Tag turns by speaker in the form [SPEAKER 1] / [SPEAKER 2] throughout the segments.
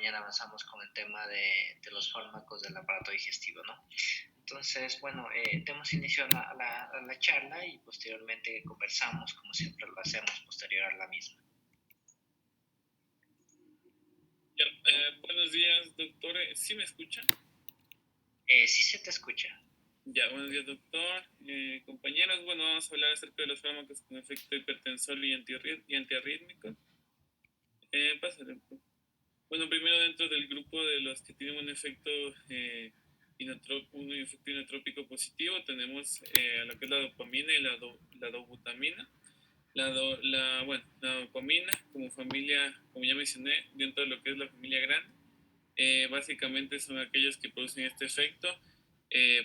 [SPEAKER 1] mañana avanzamos con el tema de los fármacos del aparato digestivo, ¿no? Entonces, bueno, demos inicio a la charla y posteriormente conversamos, como siempre lo hacemos, posterior a la misma.
[SPEAKER 2] Ya, buenos días, doctor. ¿Sí me escuchan?
[SPEAKER 1] Sí se te escucha.
[SPEAKER 2] Ya, buenos días, doctor. Compañeros, bueno, vamos a hablar acerca de los fármacos con efecto hipertensor y antiarrítmico. Pásale. Bueno, primero dentro del grupo de los que tienen un efecto inotrópico positivo, tenemos a lo que es la dopamina y la dobutamina. La dopamina como familia, como ya mencioné, dentro de lo que es la familia grande, básicamente son aquellos que producen este efecto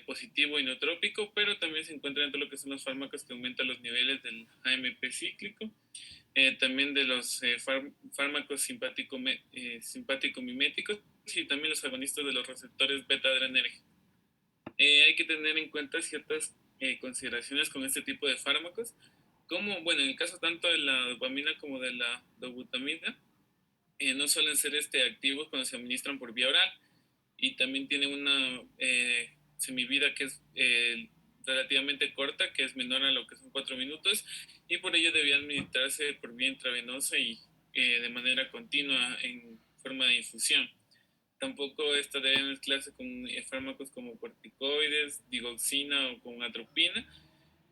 [SPEAKER 2] positivo inotrópico, pero también se encuentra dentro de lo que son los fármacos que aumentan los niveles del AMP cíclico, también de los fármacos simpático-miméticos y también los agonistas de los receptores beta-adrenérgicos. Hay que tener en cuenta ciertas consideraciones con este tipo de fármacos, como, bueno, en el caso tanto de la dopamina como de la dobutamina, no suelen ser activos cuando se administran por vía oral y también tienen una semivida que es relativamente corta, que es menor a lo que son 4 minutos, y por ello debía administrarse por vía intravenosa y de manera continua en forma de infusión. Tampoco esta debe mezclarse con fármacos como corticoides, digoxina o con atropina,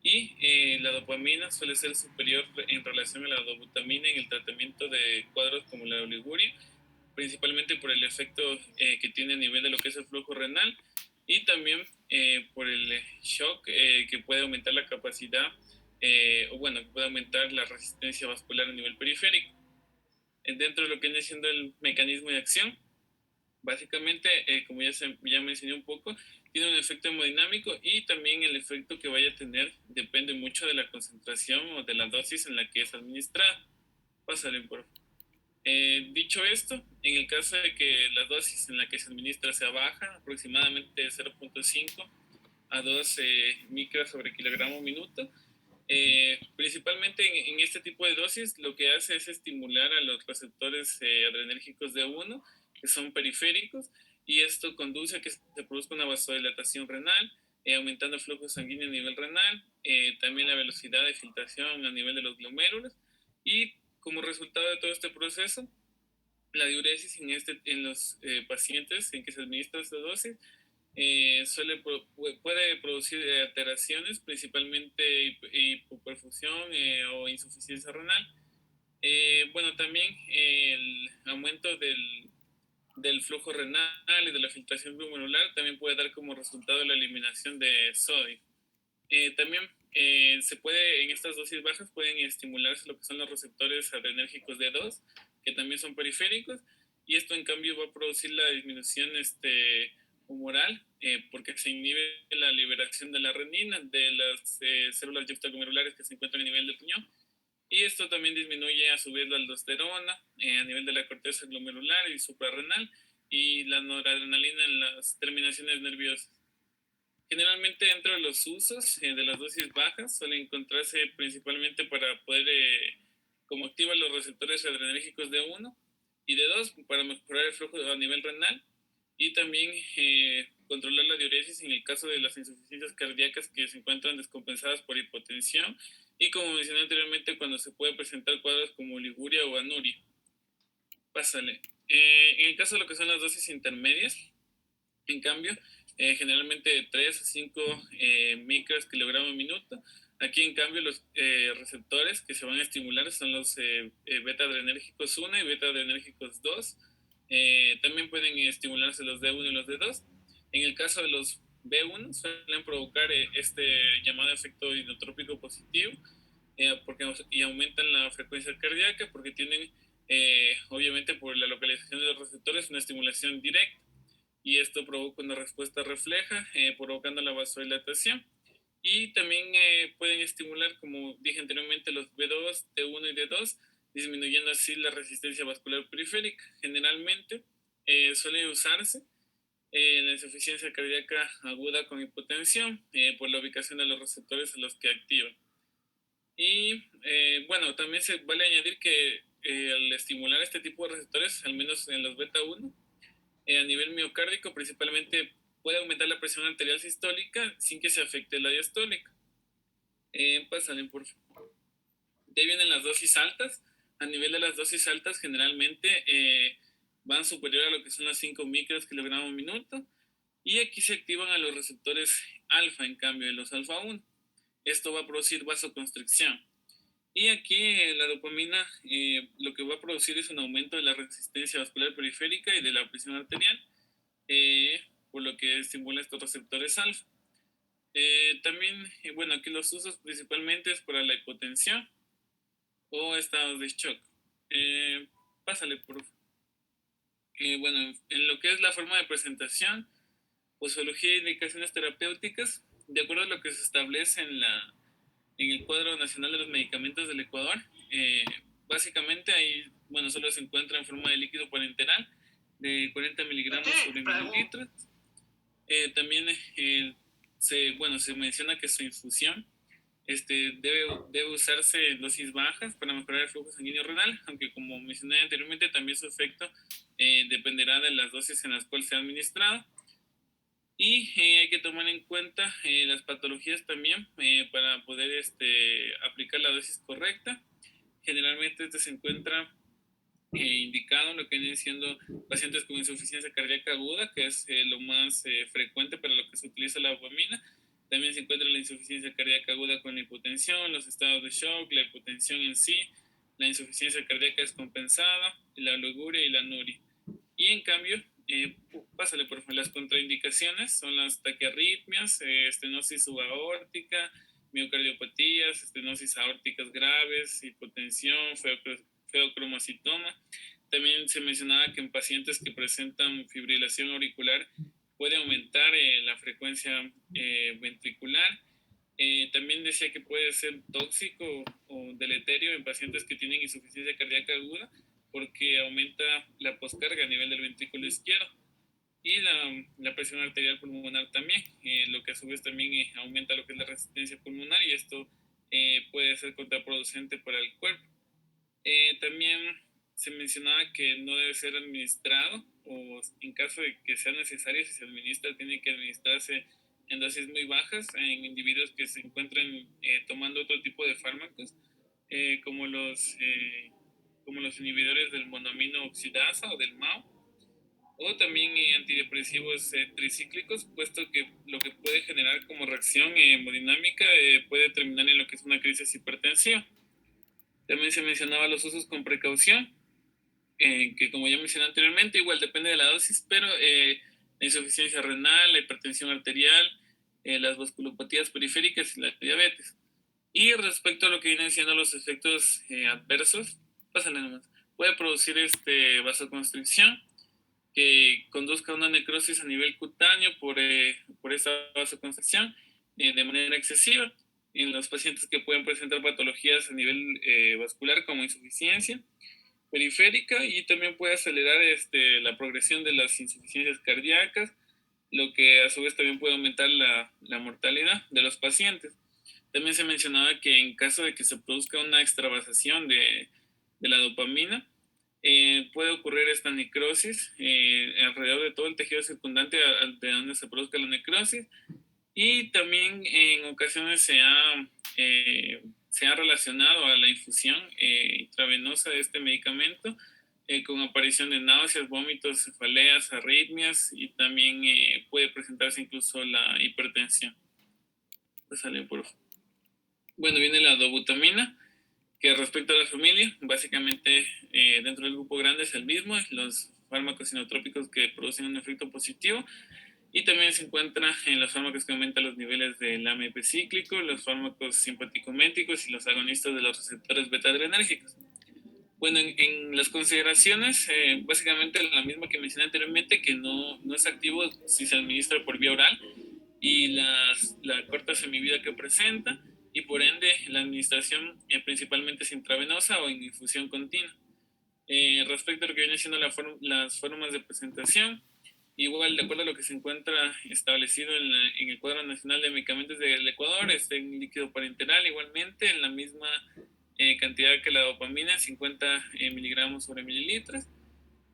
[SPEAKER 2] y la dopamina suele ser superior en relación a la dobutamina en el tratamiento de cuadros como la oliguria, principalmente por el efecto que tiene a nivel de lo que es el flujo renal y también por el shock que puede aumentar la capacidad o bueno, que puede aumentar la resistencia vascular a nivel periférico. Dentro de lo que viene siendo el mecanismo de acción, básicamente, como ya mencioné un poco, tiene un efecto hemodinámico y también el efecto que vaya a tener depende mucho de la concentración o de la dosis en la que es administrada. Pásale, por favor. Dicho esto, en el caso de que la dosis en la que se administra sea baja, aproximadamente de 0.5 a 2 micras sobre kilogramo minuto, principalmente en este tipo de dosis lo que hace es estimular a los receptores adrenérgicos de uno, que son periféricos, y esto conduce a que se produzca una vasodilatación renal, aumentando el flujo sanguíneo a nivel renal, también la velocidad de filtración a nivel de los glomérulos, y como resultado de todo este proceso, la diuresis en los pacientes en que se administra esta dosis puede producir alteraciones, principalmente hipoperfusión o insuficiencia renal. Bueno, también el aumento del flujo renal y de la filtración glomerular también puede dar como resultado la eliminación de sodio. También se puede, en estas dosis bajas, pueden estimularse lo que son los receptores adrenérgicos D2, que también son periféricos, y esto en cambio va a producir la disminución humoral, porque se inhibe la liberación de la renina de las células yuxtaglomerulares que se encuentran a nivel del riñón, y esto también disminuye a su vez la aldosterona a nivel de la corteza glomerular y suprarrenal, y la noradrenalina en las terminaciones nerviosas. Generalmente dentro de los usos de las dosis bajas suele encontrarse principalmente para poder, como activa los receptores adrenérgicos de uno y de dos, para mejorar el flujo a nivel renal y también controlar la diuresis en el caso de las insuficiencias cardíacas que se encuentran descompensadas por hipotensión y, como mencioné anteriormente, cuando se puede presentar cuadros como oliguria o anuria. Pásale. En el caso de lo que son las dosis intermedias, en cambio, generalmente de 3 a 5 micras kilogramo minuto. Aquí, en cambio, los receptores que se van a estimular son los beta-adrenérgicos 1 y beta-adrenérgicos 2. También pueden estimularse los D1 y los D2. En el caso de los B1, suelen provocar este llamado efecto inotrópico positivo y aumentan la frecuencia cardíaca porque tienen, obviamente, por la localización de los receptores, una estimulación directa, y esto provoca una respuesta refleja, provocando la vasodilatación. Y también pueden estimular, como dije anteriormente, los B2, D1 y D2, disminuyendo así la resistencia vascular periférica. Generalmente suele usarse en la insuficiencia cardíaca aguda con hipotensión por la ubicación de los receptores a los que activan. Y bueno, también se vale añadir que al estimular este tipo de receptores, al menos en los beta 1, a nivel miocárdico principalmente puede aumentar la presión arterial sistólica sin que se afecte la diastólica. Pásale, por favor. De ahí vienen las dosis altas. A nivel de las dosis altas, generalmente van superior a lo que son las 5 micros kilogramos minuto. Y aquí se activan a los receptores alfa, en cambio, de los alfa 1. Esto va a producir vasoconstricción. Y aquí la dopamina lo que va a producir es un aumento de la resistencia vascular periférica y de la presión arterial, por lo que estimula estos receptores alfa. También, bueno, aquí los usos principalmente es para la hipotensión o estados de shock. Pásale, por favor. Bueno, en lo que es la forma de presentación, posología e indicaciones terapéuticas, de acuerdo a lo que se establece en el cuadro nacional de los medicamentos del Ecuador, básicamente ahí, bueno, solo se encuentra en forma de líquido parenteral de 40 miligramos sobre mililitros. También se menciona que su infusión debe usarse en dosis bajas para mejorar el flujo sanguíneo renal, aunque como mencioné anteriormente, también su efecto dependerá de las dosis en las cuales sea administrado. Y hay que tomar en cuenta las patologías también para poder aplicar la dosis correcta. Generalmente se encuentra indicado en lo que vienen siendo pacientes con insuficiencia cardíaca aguda, que es lo más frecuente para lo que se utiliza la dopamina. También se encuentra la insuficiencia cardíaca aguda con la hipotensión, los estados de shock, la hipotensión en sí, la insuficiencia cardíaca descompensada, la oluguria y la anuria. Y en cambio, pásale por favor, las contraindicaciones son las taquiarritmias, estenosis subaórtica, miocardiopatías, estenosis aórticas graves, hipotensión, feocromocitoma. También se mencionaba que en pacientes que presentan fibrilación auricular puede aumentar la frecuencia ventricular. También decía que puede ser tóxico o deleterio en pacientes que tienen insuficiencia cardíaca aguda porque aumenta la poscarga a nivel del ventrículo izquierdo y la presión arterial pulmonar también, lo que a su vez también aumenta lo que es la resistencia pulmonar y esto puede ser contraproducente para el cuerpo. También se mencionaba que no debe ser administrado o en caso de que sea necesario, si se administra, tiene que administrarse en dosis muy bajas en individuos que se encuentren tomando otro tipo de fármacos como los inhibidores del monoamino oxidasa o del MAO, o también antidepresivos tricíclicos, puesto que lo que puede generar como reacción hemodinámica puede terminar en lo que es una crisis hipertensiva. También se mencionaba los usos con precaución, que como ya mencioné anteriormente, igual depende de la dosis, pero la insuficiencia renal, la hipertensión arterial, las vasculopatías periféricas y la diabetes. Y respecto a lo que vienen siendo los efectos adversos, pásale nomás, puede producir vasoconstricción que conduzca a una necrosis a nivel cutáneo por esta vasoconstricción de manera excesiva en los pacientes que pueden presentar patologías a nivel vascular como insuficiencia periférica y también puede acelerar la progresión de las insuficiencias cardíacas, lo que a su vez también puede aumentar la mortalidad de los pacientes. También se mencionaba que en caso de que se produzca una extravasación de la dopamina, puede ocurrir esta necrosis alrededor de todo el tejido circundante de donde se produzca la necrosis y también en ocasiones se ha relacionado a la infusión intravenosa de este medicamento con aparición de náuseas, vómitos, cefaleas, arritmias y también puede presentarse incluso la hipertensión. Pues sale por favor. Bueno, viene la dobutamina, que respecto a la familia, básicamente dentro del grupo grande es el mismo, los fármacos sinotrópicos que producen un efecto positivo, y también se encuentra en los fármacos que aumentan los niveles del AMP cíclico, los fármacos simpaticométricos y los agonistas de los receptores beta-adrenérgicos. Bueno, en las consideraciones, básicamente la misma que mencioné anteriormente, que no es activo si se administra por vía oral, y la corta semivida que presenta, y por ende la administración principalmente es intravenosa o en infusión continua. Respecto a lo que viene siendo las formas de presentación, igual de acuerdo a lo que se encuentra establecido en el cuadro nacional de medicamentos del Ecuador, en líquido parenteral igualmente, en la misma cantidad que la dopamina, 50 miligramos sobre mililitros.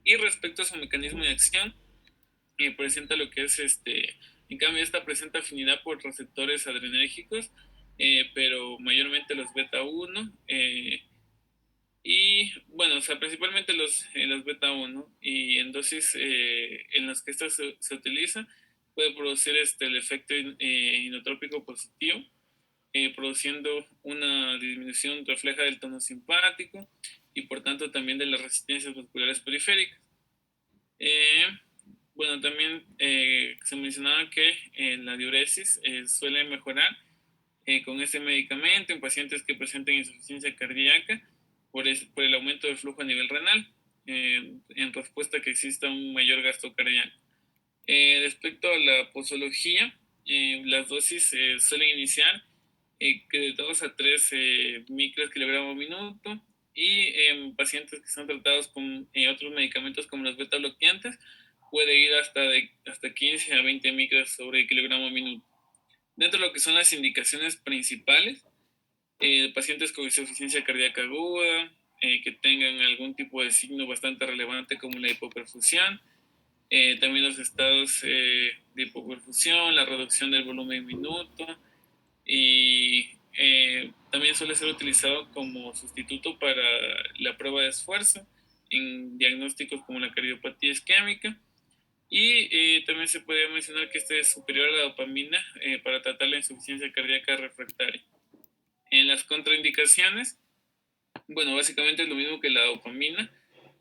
[SPEAKER 2] Y respecto a su mecanismo de acción, presenta lo que es en cambio esta presenta afinidad por receptores adrenérgicos, pero mayormente los beta 1, y bueno, o sea, principalmente los beta 1, y en dosis en las que esta se utiliza puede producir el efecto inotrópico positivo, produciendo una disminución refleja del tono simpático y por tanto también de las resistencias vasculares periféricas. Eh, bueno, también se mencionaba que la diuresis suele mejorar con este medicamento en pacientes que presenten insuficiencia cardíaca por el aumento del flujo a nivel renal, en respuesta a que exista un mayor gasto cardíaco. Respecto a la posología, las dosis suelen iniciar de 2 a 3 micros kilogramo minuto, y en pacientes que están tratados con otros medicamentos como los beta bloqueantes puede ir hasta 15 a 20 micros sobre kilogramo minuto. Dentro de lo que son las indicaciones principales, pacientes con insuficiencia cardíaca aguda, que tengan algún tipo de signo bastante relevante como la hipoperfusión, también los estados de hipoperfusión, la reducción del volumen minuto, y también suele ser utilizado como sustituto para la prueba de esfuerzo en diagnósticos como la cardiopatía isquémica. Y también se podría mencionar que este es superior a la dopamina para tratar la insuficiencia cardíaca refractaria. En las contraindicaciones, bueno, básicamente es lo mismo que la dopamina,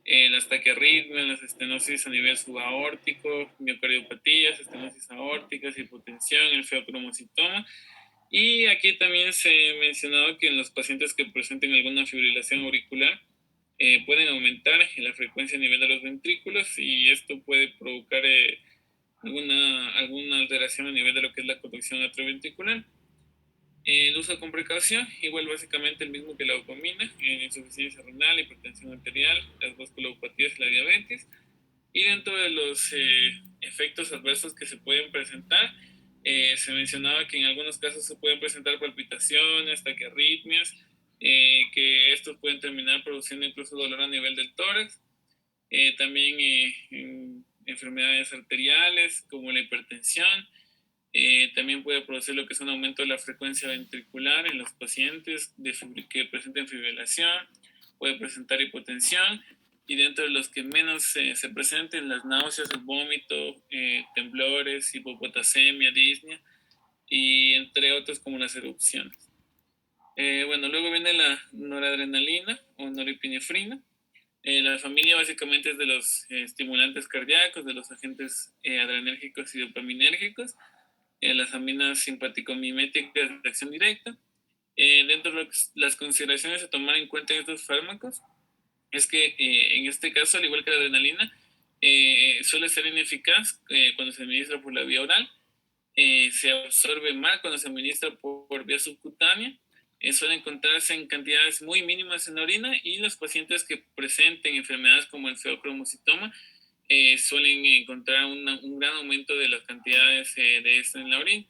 [SPEAKER 2] las taquiarritmias, las estenosis a nivel subaórtico, miocardiopatías, estenosis aórticas, hipotensión, el feocromocitoma. Y aquí también se mencionaba que en los pacientes que presenten alguna fibrilación auricular pueden aumentar la frecuencia a nivel de los ventrículos, y esto puede provocar alguna alteración a nivel de lo que es la conducción atrioventricular. El uso con precaución, igual básicamente el mismo que la dopamina, en insuficiencia renal, hipertensión arterial, las vasculopatías y la diabetes. Y dentro de los efectos adversos que se pueden presentar, se mencionaba que en algunos casos se pueden presentar palpitaciones, taquiarritmias, que estos pueden terminar produciendo incluso dolor a nivel del tórax. También enfermedades arteriales como la hipertensión. También puede producir lo que es un aumento de la frecuencia ventricular en los pacientes que presenten fibrilación, puede presentar hipotensión, y dentro de los que menos se presenten, las náuseas, el vómito, temblores, hipopotasemia, disnea, y entre otros como las erupciones. Bueno, luego viene la noradrenalina o norepinefrina. La familia básicamente es de los estimulantes cardíacos, de los agentes adrenérgicos y dopaminérgicos, las aminas simpático-miméticas de acción directa. Dentro de las consideraciones a tomar en cuenta en estos fármacos es que en este caso, al igual que la adrenalina, suele ser ineficaz cuando se administra por la vía oral, se absorbe mal cuando se administra por vía subcutánea, suele encontrarse en cantidades muy mínimas en la orina, y los pacientes que presenten enfermedades como el feocromocitoma suelen encontrar un gran aumento de las cantidades de esto en la orina.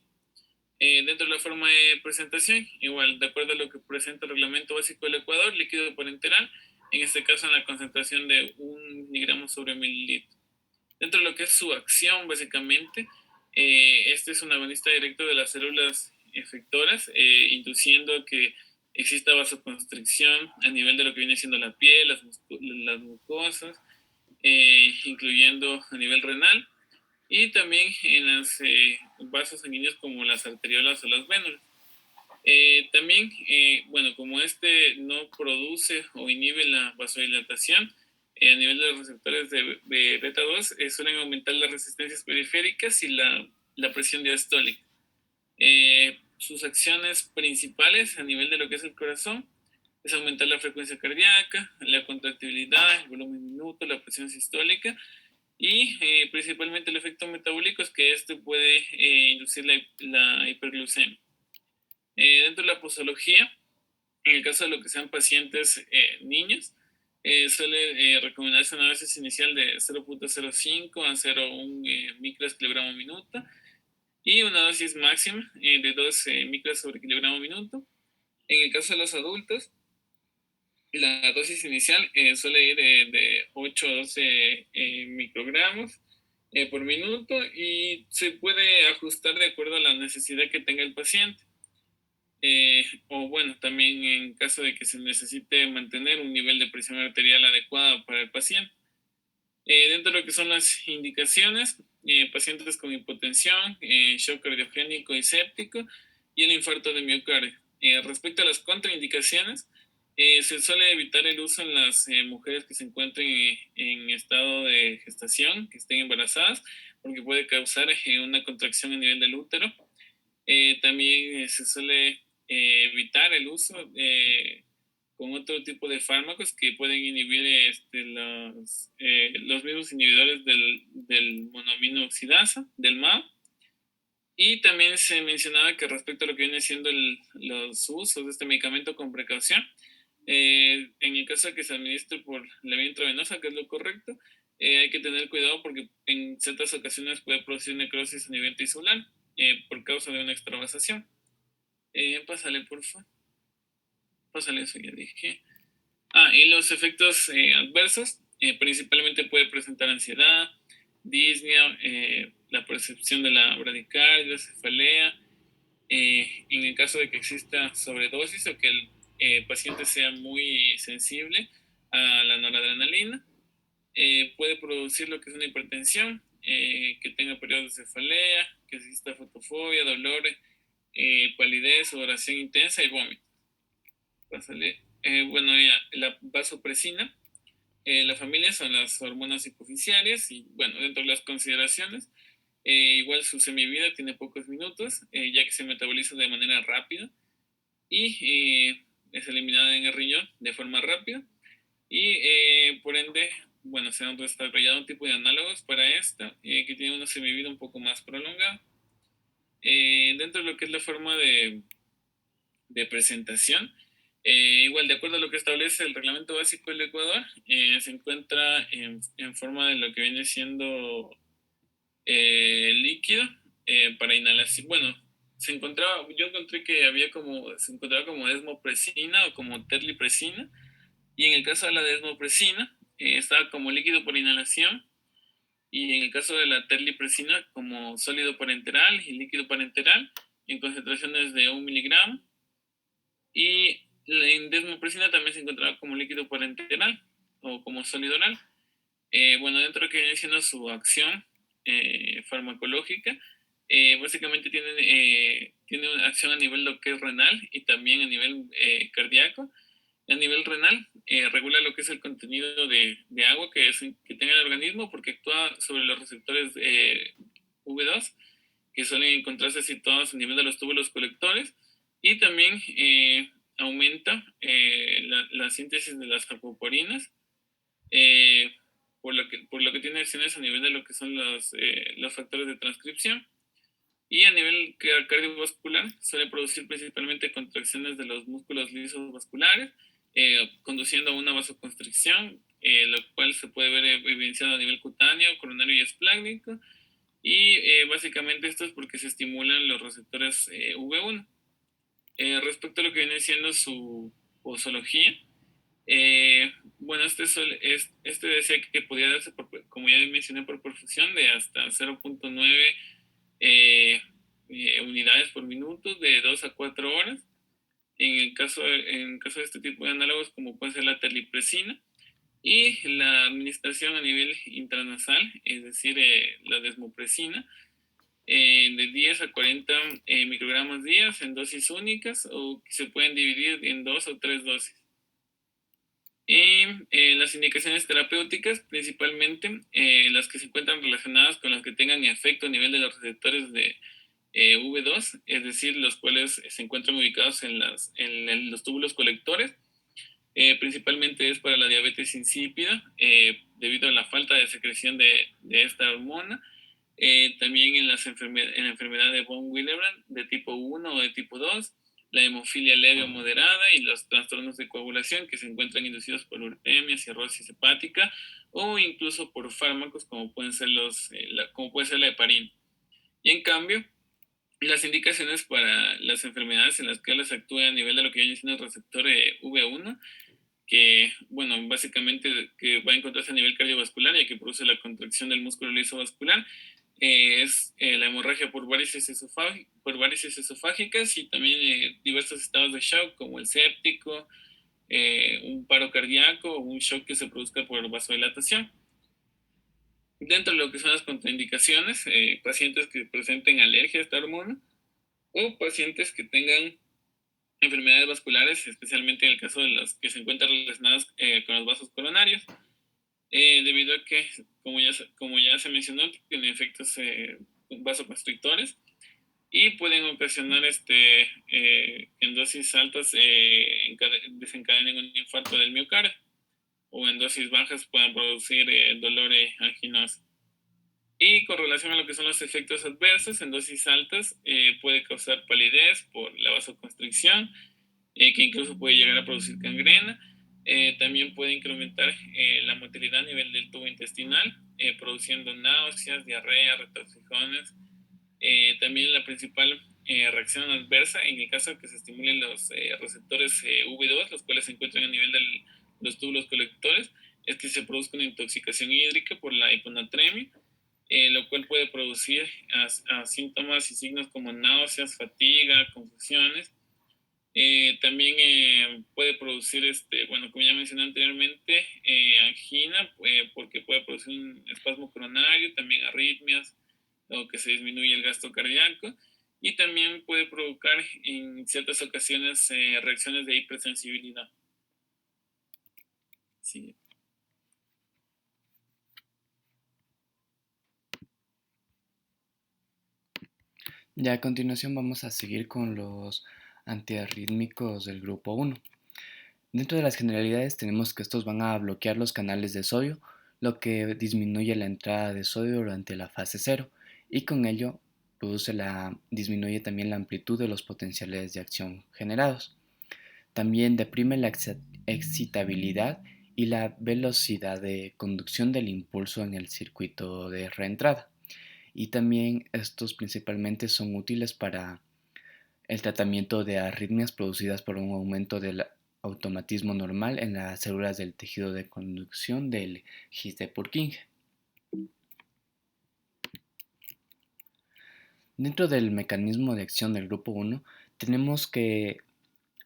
[SPEAKER 2] Dentro de la forma de presentación, igual, de acuerdo a lo que presenta el reglamento básico del Ecuador, líquido parenteral, en este caso en la concentración de 1 miligramo sobre mililitro. Dentro de lo que es su acción, básicamente, este es un agonista directo de las células efectoras, induciendo que exista vasoconstricción a nivel de lo que viene siendo la piel, las mucosas, incluyendo a nivel renal, y también en los vasos sanguíneos como las arteriolas o las vénulas. También, bueno, como este no produce o inhibe la vasodilatación, a nivel de los receptores de beta 2, suelen aumentar las resistencias periféricas y la presión diastólica. Sus acciones principales a nivel de lo que es el corazón es aumentar la frecuencia cardíaca, la contractibilidad, el volumen minuto, la presión sistólica, y principalmente el efecto metabólico es que este puede inducir la hiperglucemia. Dentro de la posología, en el caso de lo que sean pacientes niños, suele recomendarse una dosis inicial de 0.05 a 0.1 micros kilogramo minuto, y una dosis máxima de 2 micros sobre kilogramo minuto. En el caso de los adultos, La dosis inicial suele ir de 8 a 12 microgramos por minuto y se puede ajustar de acuerdo a la necesidad que tenga el paciente. O bueno, también en caso de que se necesite mantener un nivel de presión arterial adecuado para el paciente. Dentro de lo que son las indicaciones, pacientes con hipotensión, shock cardiogénico y séptico y el infarto de miocardio. Respecto a las contraindicaciones, se suele evitar el uso en las mujeres que se encuentren en estado de gestación, que estén embarazadas, porque puede causar una contracción a nivel del útero. También se suele evitar el uso con otro tipo de fármacos que pueden inhibir los mismos inhibidores del monoamino oxidasa, del MAO. Y también se mencionaba que respecto a lo que viene siendo los usos de este medicamento con precaución, en el caso de que se administre por la vía intravenosa, que es lo correcto, hay que tener cuidado porque en ciertas ocasiones puede producir necrosis a nivel tisular por causa de una extravasación. Pásale, por favor. Pásale, eso ya dije. Y los efectos adversos, principalmente puede presentar ansiedad, disnea, la percepción de la bradicardia, cefalea. En el caso de que exista sobredosis o que el paciente sea muy sensible a la noradrenalina, puede producir lo que es una hipertensión, que tenga periodos de cefalea, que exista fotofobia, dolor, palidez, sudoración intensa y vómito. Pásale. Bueno, ya, la vasopresina, la familia son las hormonas hipoficiarias y bueno, dentro de las consideraciones, igual su semivida tiene pocos minutos, ya que se metaboliza de manera rápida y es eliminada en el riñón de forma rápida y por ende, bueno, se han desarrollado un tipo de análogos para esta que tiene una semivida un poco más prolongada. Dentro de lo que es la forma de presentación, igual, de acuerdo a lo que establece el reglamento básico del Ecuador, se encuentra en forma de lo que viene siendo líquido para inhalación. Bueno, yo encontré que se encontraba como desmopresina o como terlipresina, y en el caso de la desmopresina, estaba como líquido por inhalación, y en el caso de la terlipresina como sólido parenteral y líquido parenteral, en concentraciones de 1 miligramo. Y la desmopresina también se encontraba como líquido parenteral o como sólido oral. Bueno, dentro de lo que viene siendo su acción farmacológica, básicamente tiene una acción a nivel lo que es renal y también a nivel cardíaco. A nivel renal, regula lo que es el contenido de agua que tenga el organismo porque actúa sobre los receptores V2 que suelen encontrarse situados a nivel de los túbulos colectores y también aumenta la síntesis de las alfaporinas, eh, por lo que tiene acciones a nivel de lo que son los factores de transcripción. Y a nivel cardiovascular suele producir principalmente contracciones de los músculos lisos vasculares, conduciendo a una vasoconstricción, lo cual se puede ver evidenciado a nivel cutáneo, coronario y esplácnico. Y básicamente esto es porque se estimulan los receptores V1. Respecto a lo que viene siendo su posología, bueno, este decía que podía darse, como ya mencioné, por perfusión de hasta 0.9 unidades por minuto de 2 a 4 horas. En caso de este tipo de análogos, como puede ser la terlipresina, y la administración a nivel intranasal, es decir, la desmopresina, de 10 a 40 microgramos días en dosis únicas o que se pueden dividir en 2 o 3 dosis. Las indicaciones terapéuticas, principalmente las que se encuentran relacionadas con las que tengan efecto a nivel de los receptores de V2, es decir, los cuales se encuentran ubicados en los túbulos colectores. Principalmente es para la diabetes insípida, debido a la falta de secreción de esta hormona. También en la enfermedad de von Willebrand de tipo 1 o de tipo 2, la hemofilia leve o moderada y los trastornos de coagulación que se encuentran inducidos por uremia, cirrosis hepática o incluso por fármacos como pueden ser como puede ser la heparina. Y en cambio, las indicaciones para las enfermedades en las que las actúa a nivel de lo que viene siendo el receptor V1, que, bueno, básicamente que va a encontrarse a nivel cardiovascular, ya que produce la contracción del músculo liso vascular, es la hemorragia por varices esofágicas y también diversos estados de shock como el séptico, un paro cardíaco o un shock que se produzca por vasodilatación. Dentro de lo que son las contraindicaciones, pacientes que presenten alergia a esta hormona o pacientes que tengan enfermedades vasculares, especialmente en el caso de las que se encuentran relacionadas con los vasos coronarios, debido a que, como ya se mencionó, tienen efectos vasoconstrictores y pueden ocasionar en dosis altas desencadenen un infarto del miocardio o en dosis bajas puedan producir dolor anginoso. Y con relación a lo que son los efectos adversos, en dosis altas puede causar palidez por la vasoconstricción, que incluso puede llegar a producir gangrena. También puede incrementar la motilidad a nivel del tubo intestinal, produciendo náuseas, diarrea, retorcijones. También la principal reacción adversa, en el caso de que se estimulen los receptores V2, los cuales se encuentran a nivel de los túbulos colectores, es que se produzca una intoxicación hídrica por la hiponatremia, lo cual puede producir síntomas y signos como náuseas, fatiga, confusiones. También puede producir, bueno, como ya mencioné anteriormente, angina, porque puede producir un espasmo coronario, también arritmias, o que se disminuye el gasto cardíaco, y también puede provocar en ciertas ocasiones reacciones de hipersensibilidad. Sí.
[SPEAKER 3] Ya a continuación vamos a seguir con los antiarrítmicos del grupo 1. Dentro de las generalidades tenemos que estos van a bloquear los canales de sodio, lo que disminuye la entrada de sodio durante la fase 0 y con ello disminuye también la amplitud de los potenciales de acción generados. También deprime la excitabilidad y la velocidad de conducción del impulso en el circuito de reentrada. Y también estos principalmente son útiles para el tratamiento de arritmias producidas por un aumento del automatismo normal en las células del tejido de conducción del His de Purkinje. Dentro del mecanismo de acción del grupo 1, tenemos que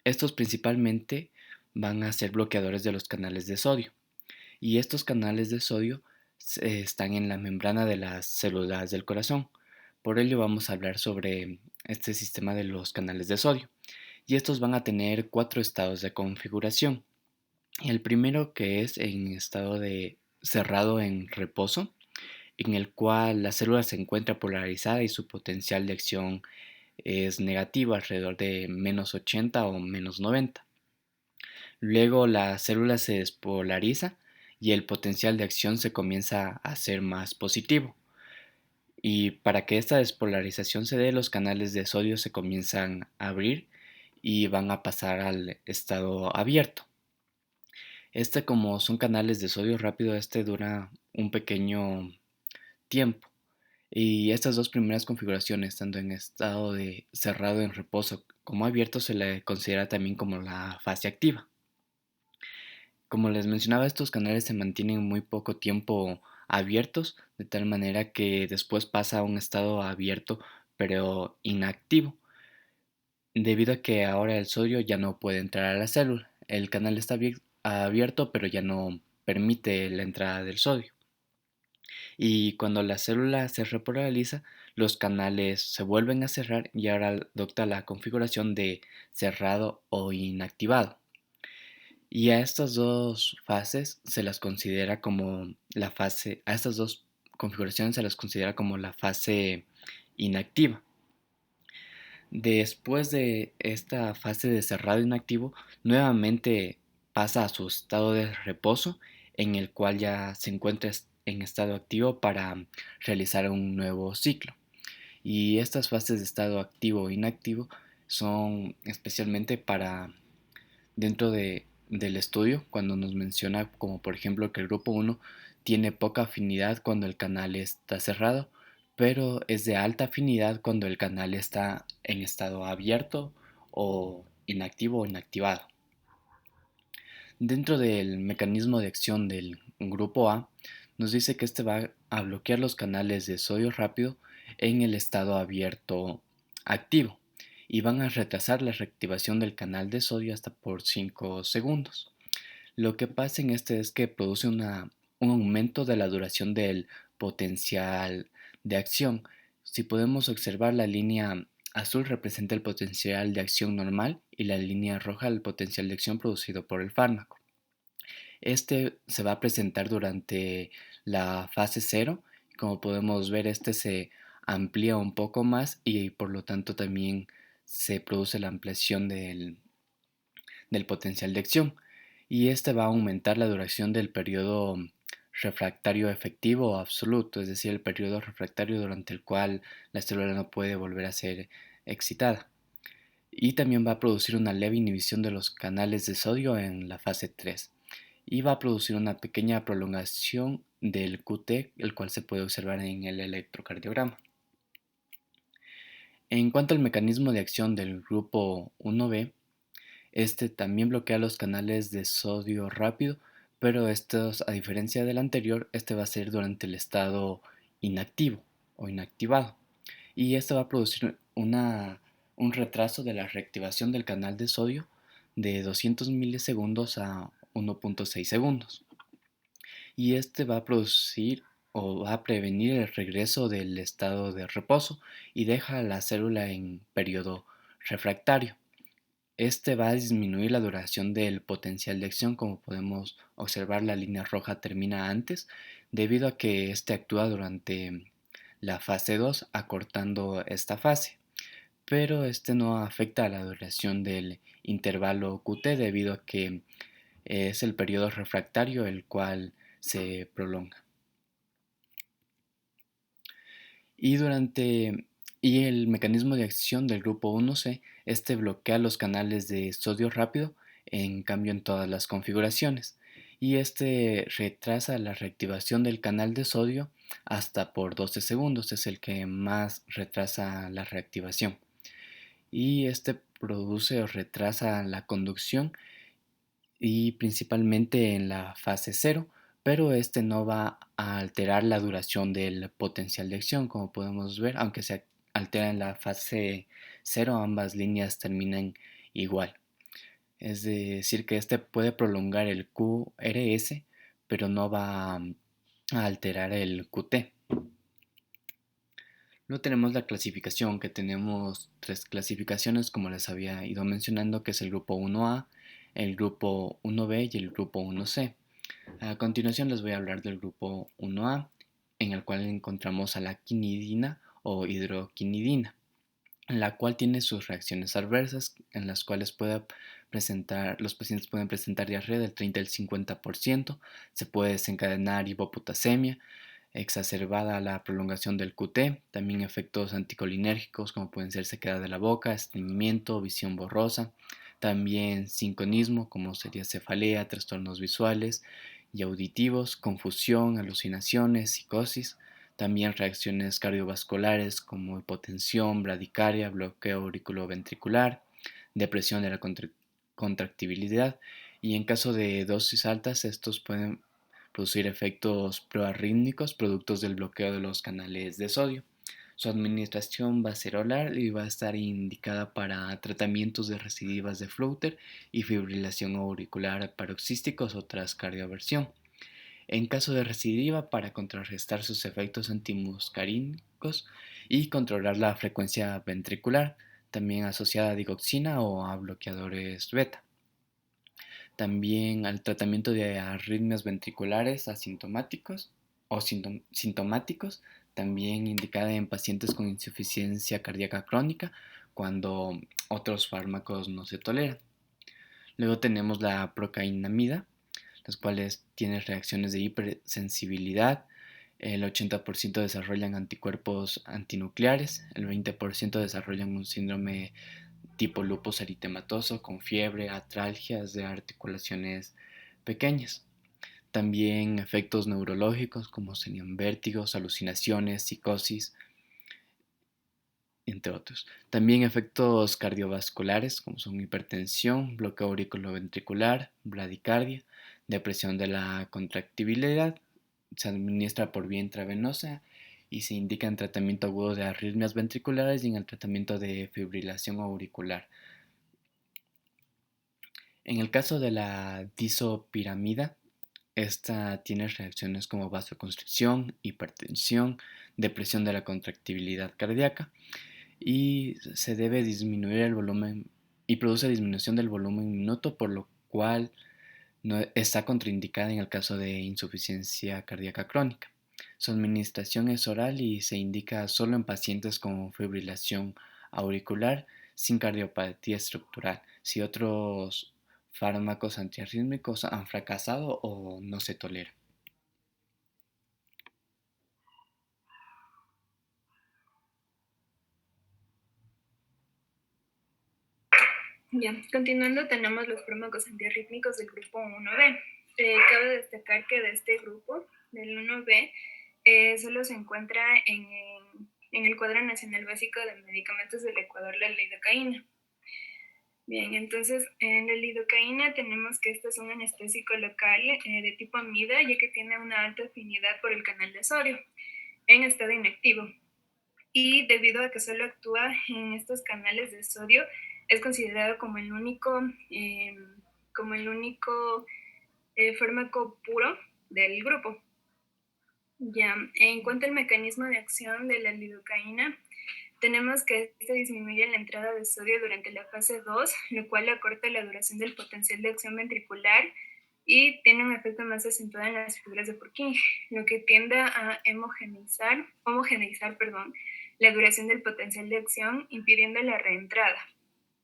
[SPEAKER 3] estos principalmente van a ser bloqueadores de los canales de sodio. Y estos canales de sodio están en la membrana de las células del corazón. Por ello vamos a hablar sobre este sistema de los canales de sodio. Y estos van a tener 4 estados de configuración. El primero, que es en estado de cerrado en reposo, en el cual la célula se encuentra polarizada y su potencial de acción es negativo, alrededor de menos 80 o menos 90. Luego la célula se despolariza y el potencial de acción se comienza a hacer más positivo. Y para que esta despolarización se dé, los canales de sodio se comienzan a abrir y van a pasar al estado abierto. Como son canales de sodio rápido, dura un pequeño tiempo. Y estas dos primeras configuraciones, tanto en estado de cerrado en reposo como abierto, se le considera también como la fase activa. Como les mencionaba, estos canales se mantienen muy poco tiempo abiertos, de tal manera que después pasa a un estado abierto pero inactivo, debido a que ahora el sodio ya no puede entrar a la célula. El canal está abierto pero ya no permite la entrada del sodio. Y cuando la célula se repolariza, los canales se vuelven a cerrar y ahora adopta la configuración de cerrado o inactivado. Y a estas dos fases se las considera como a estas dos configuraciones se las considera como la fase inactiva. Después de esta fase de cerrado inactivo, nuevamente pasa a su estado de reposo, en el cual ya se encuentra en estado activo para realizar un nuevo ciclo. Y estas fases de estado activo e inactivo son especialmente para dentro del estudio, cuando nos menciona como por ejemplo que el grupo 1 tiene poca afinidad cuando el canal está cerrado, pero es de alta afinidad cuando el canal está en estado abierto o inactivo o inactivado. Dentro del mecanismo de acción del grupo A, nos dice que este va a bloquear los canales de sodio rápido en el estado abierto activo y van a retrasar la reactivación del canal de sodio hasta por 5 segundos. Lo que pasa en este es que produce un aumento de la duración del potencial de acción. Si podemos observar, la línea azul representa el potencial de acción normal y la línea roja el potencial de acción producido por el fármaco. Este se va a presentar durante la fase cero. Como podemos ver, este se amplía un poco más y por lo tanto también se produce la ampliación del potencial de acción. Y este va a aumentar la duración del periodo refractario efectivo o absoluto, es decir, el periodo refractario durante el cual la célula no puede volver a ser excitada. Y también va a producir una leve inhibición de los canales de sodio en la fase 3 y va a producir una pequeña prolongación del QT, el cual se puede observar en el electrocardiograma. En cuanto al mecanismo de acción del grupo 1B, este también bloquea los canales de sodio rápido, pero estos, a diferencia del anterior, este va a ser durante el estado inactivo o inactivado. Y esto va a producir un retraso de la reactivación del canal de sodio de 200 milisegundos a 1.6 segundos. Y este va a producir o va a prevenir el regreso del estado de reposo y deja a la célula en periodo refractario. Este va a disminuir la duración del potencial de acción. Como podemos observar, la línea roja termina antes debido a que este actúa durante la fase 2 acortando esta fase, pero este no afecta a la duración del intervalo QT debido a que es el periodo refractario el cual se prolonga. Y el mecanismo de acción del grupo 1C, este bloquea los canales de sodio rápido, en cambio en todas las configuraciones, y este retrasa la reactivación del canal de sodio hasta por 12 segundos, es el que más retrasa la reactivación. Y este produce o retrasa la conducción y principalmente en la fase cero, pero este no va a alterar la duración del potencial de acción. Como podemos ver, aunque se altera en la fase cero, ambas líneas terminan igual. Es decir, que este puede prolongar el QRS, pero no va a alterar el QT. Luego tenemos la clasificación, que tenemos tres clasificaciones, como les había ido mencionando, que es el grupo 1A, el grupo 1B y el grupo 1C. A continuación les voy a hablar del grupo 1A, en el cual encontramos a la quinidina o hidroquinidina, la cual tiene sus reacciones adversas, en las cuales los pacientes pueden presentar diarrea del 30 al 50%, se puede desencadenar hipopotasemia exacerbada a la prolongación del QT, también efectos anticolinérgicos como pueden ser sequedad de la boca, estreñimiento, visión borrosa, también sinconismo como sería cefalea, trastornos visuales y auditivos, confusión, alucinaciones, psicosis, también reacciones cardiovasculares como hipotensión, bradicardia, bloqueo auriculoventricular, depresión de la contractibilidad, y en caso de dosis altas estos pueden producir efectos proarrítmicos productos del bloqueo de los canales de sodio. Su administración va a ser oral y va a estar indicada para tratamientos de recidivas de Floater y fibrilación auricular paroxísticos o tras cardioversión. En caso de recidiva, para contrarrestar sus efectos antimuscarínicos y controlar la frecuencia ventricular, también asociada a digoxina o a bloqueadores beta. También al tratamiento de arritmias ventriculares asintomáticos o sintomáticos, también indicada en pacientes con insuficiencia cardíaca crónica cuando otros fármacos no se toleran. Luego tenemos la procainamida, las cuales tienen reacciones de hipersensibilidad. El 80% desarrollan anticuerpos antinucleares, el 20% desarrollan un síndrome tipo lupus eritematoso con fiebre, atralgias de articulaciones pequeñas. También efectos neurológicos como serían vértigos, alucinaciones, psicosis entre otros. También efectos cardiovasculares como son hipertensión, bloqueo auriculoventricular, bradicardia, depresión de la contractibilidad. Se administra por vía intravenosa y se indica en tratamiento agudo de arritmias ventriculares y en el tratamiento de fibrilación auricular. En el caso de la disopiramida, esta tiene reacciones como vasoconstricción, hipertensión, depresión de la contractibilidad cardíaca y se debe disminuir el volumen y produce disminución del volumen minuto, por lo cual no está contraindicada en el caso de insuficiencia cardíaca crónica. Su administración es oral y se indica solo en pacientes con fibrilación auricular sin cardiopatía estructural, si otros fármacos antiarrítmicos han fracasado o no se toleran.
[SPEAKER 4] Ya, continuando tenemos los fármacos antiarrítmicos del grupo 1B. Cabe destacar que de este grupo, del 1B, solo se encuentra en el Cuadro Nacional Básico de Medicamentos del Ecuador la lidocaína. Bien, entonces en la lidocaína tenemos que este es un anestésico local de tipo amida, ya que tiene una alta afinidad por el canal de sodio en estado inactivo. Y debido a que solo actúa en estos canales de sodio, es considerado como el único fármaco puro del grupo. Ya, en cuanto al mecanismo de acción de la lidocaína, tenemos que este disminuye la entrada de sodio durante la fase 2, lo cual acorta la duración del potencial de acción ventricular y tiene un efecto más acentuado en las fibras de Purkinje, lo que tiende a homogeneizar la duración del potencial de acción, impidiendo la reentrada.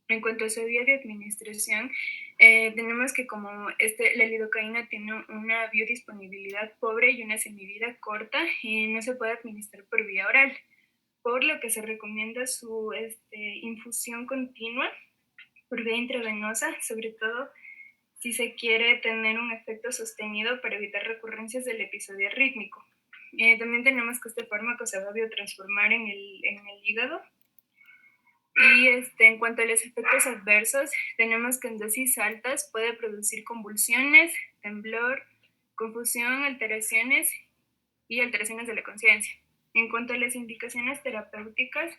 [SPEAKER 4] En cuanto a su vía de administración, tenemos que como la lidocaína tiene una biodisponibilidad pobre y una semivida corta, no se puede administrar por vía oral, por lo que se recomienda su infusión continua por vía intravenosa, sobre todo si se quiere tener un efecto sostenido para evitar recurrencias del episodio arrítmico. También tenemos que este fármaco se va a biotransformar en el hígado. Y en cuanto a los efectos adversos, tenemos que en dosis altas puede producir convulsiones, temblor, confusión, alteraciones y alteraciones de la conciencia. En cuanto a las indicaciones terapéuticas,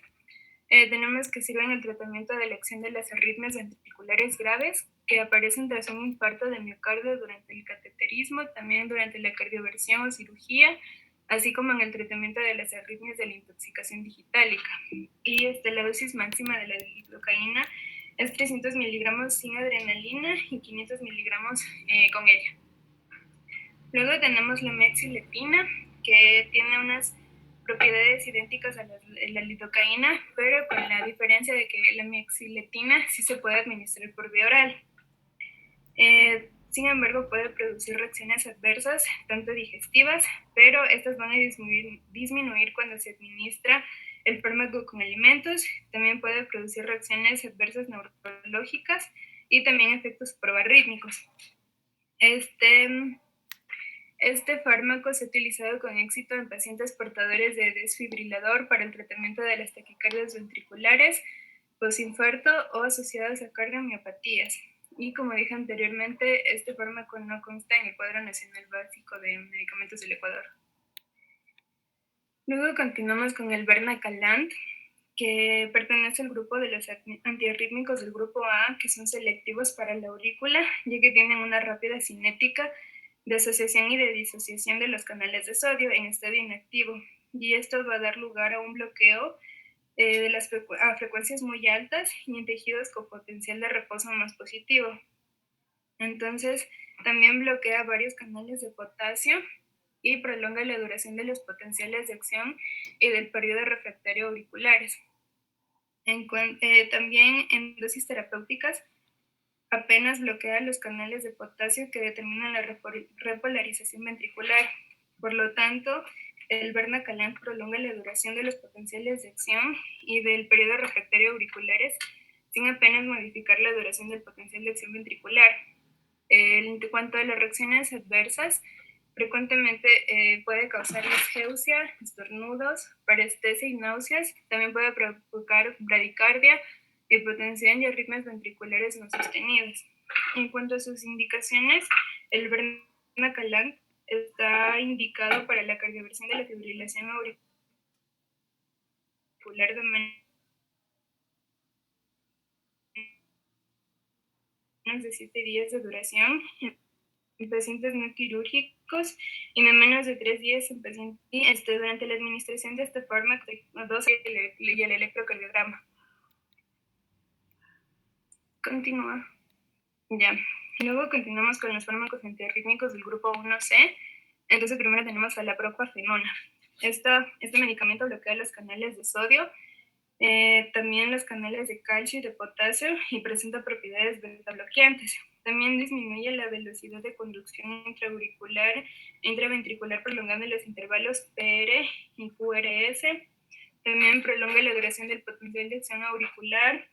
[SPEAKER 4] tenemos que sirven el tratamiento de la acción de las arritmias ventriculares graves que aparecen tras un infarto de miocardio durante el cateterismo, también durante la cardioversión o cirugía, así como en el tratamiento de las arritmias de la intoxicación digitálica. Y la dosis máxima de la lidocaína es 300 miligramos sin adrenalina y 500 miligramos con ella. Luego tenemos la mexiletina, que tiene unas propiedades idénticas a la lidocaína, pero con la diferencia de que la mexiletina sí se puede administrar por vía oral. Sin embargo, puede producir reacciones adversas, tanto digestivas, pero estas van a disminuir cuando se administra el fármaco con alimentos. También puede producir reacciones adversas neurológicas y también efectos probarrítmicos. Este fármaco se ha utilizado con éxito en pacientes portadores de desfibrilador para el tratamiento de las taquicardias ventriculares, postinfarto o asociadas a cardiomiopatías. Y como dije anteriormente, este fármaco no consta en el Cuadro Nacional Básico de Medicamentos del Ecuador. Luego continuamos con el Bernacalant, que pertenece al grupo de los antiarrítmicos del grupo A, que son selectivos para la aurícula, ya que tienen una rápida cinética de asociación y de disociación de los canales de sodio en estado inactivo. Y esto va a dar lugar a un bloqueo a frecuencias muy altas y en tejidos con potencial de reposo más positivo. Entonces, también bloquea varios canales de potasio y prolonga la duración de los potenciales de acción y del periodo refractario auriculares. También en dosis terapéuticas apenas bloquea los canales de potasio que determinan la repolarización ventricular. Por lo tanto, el Bernacalant prolonga la duración de los potenciales de acción y del periodo refractario auriculares sin apenas modificar la duración del potencial de acción ventricular. En cuanto a las reacciones adversas, frecuentemente puede causar disgeusia, estornudos, parestesia y náuseas. También puede provocar bradicardia, hipotensión y arritmias ventriculares no sostenidas. En cuanto a sus indicaciones, el Bernacalan está indicado para la cardioversión de la fibrilación auricular de menos de 7 días de duración en pacientes no quirúrgicos y de menos de 3 días en pacientes durante la administración de este fármaco y el electrocardiograma. Continúa. Ya. Luego continuamos con los fármacos antiarrítmicos del grupo 1C. Entonces primero tenemos a la propafenona. Este medicamento bloquea los canales de sodio, también los canales de calcio y de potasio y presenta propiedades beta bloqueantes. También disminuye la velocidad de conducción intraventricular prolongando los intervalos PR y QRS. También prolonga la duración del potencial de acción auricular.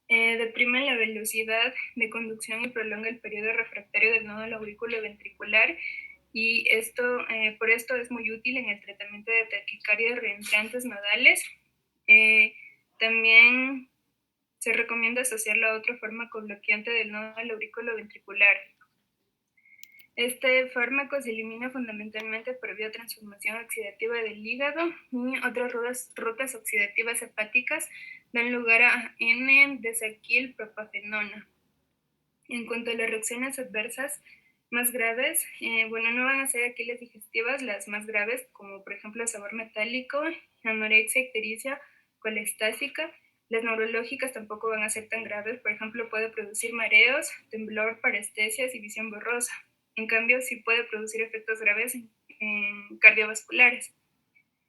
[SPEAKER 4] Deprime la velocidad de conducción y prolonga el periodo refractario del nódulo auriculoventricular. Y por esto es muy útil en el tratamiento de taquicardia reentrantes nodales. También se recomienda asociarlo a otro fármaco bloqueante del nódulo auriculoventricular. Este fármaco se elimina fundamentalmente por biotransformación oxidativa del hígado y otras rutas oxidativas hepáticas dan lugar a N-desaquilpropafenona. En cuanto a las reacciones adversas más graves, no van a ser aquí las digestivas, las más graves, como por ejemplo sabor metálico, anorexia, ictericia, colestásica. Las neurológicas tampoco van a ser tan graves, por ejemplo puede producir mareos, temblor, parestesias y visión borrosa. En cambio, sí puede producir efectos graves en cardiovasculares,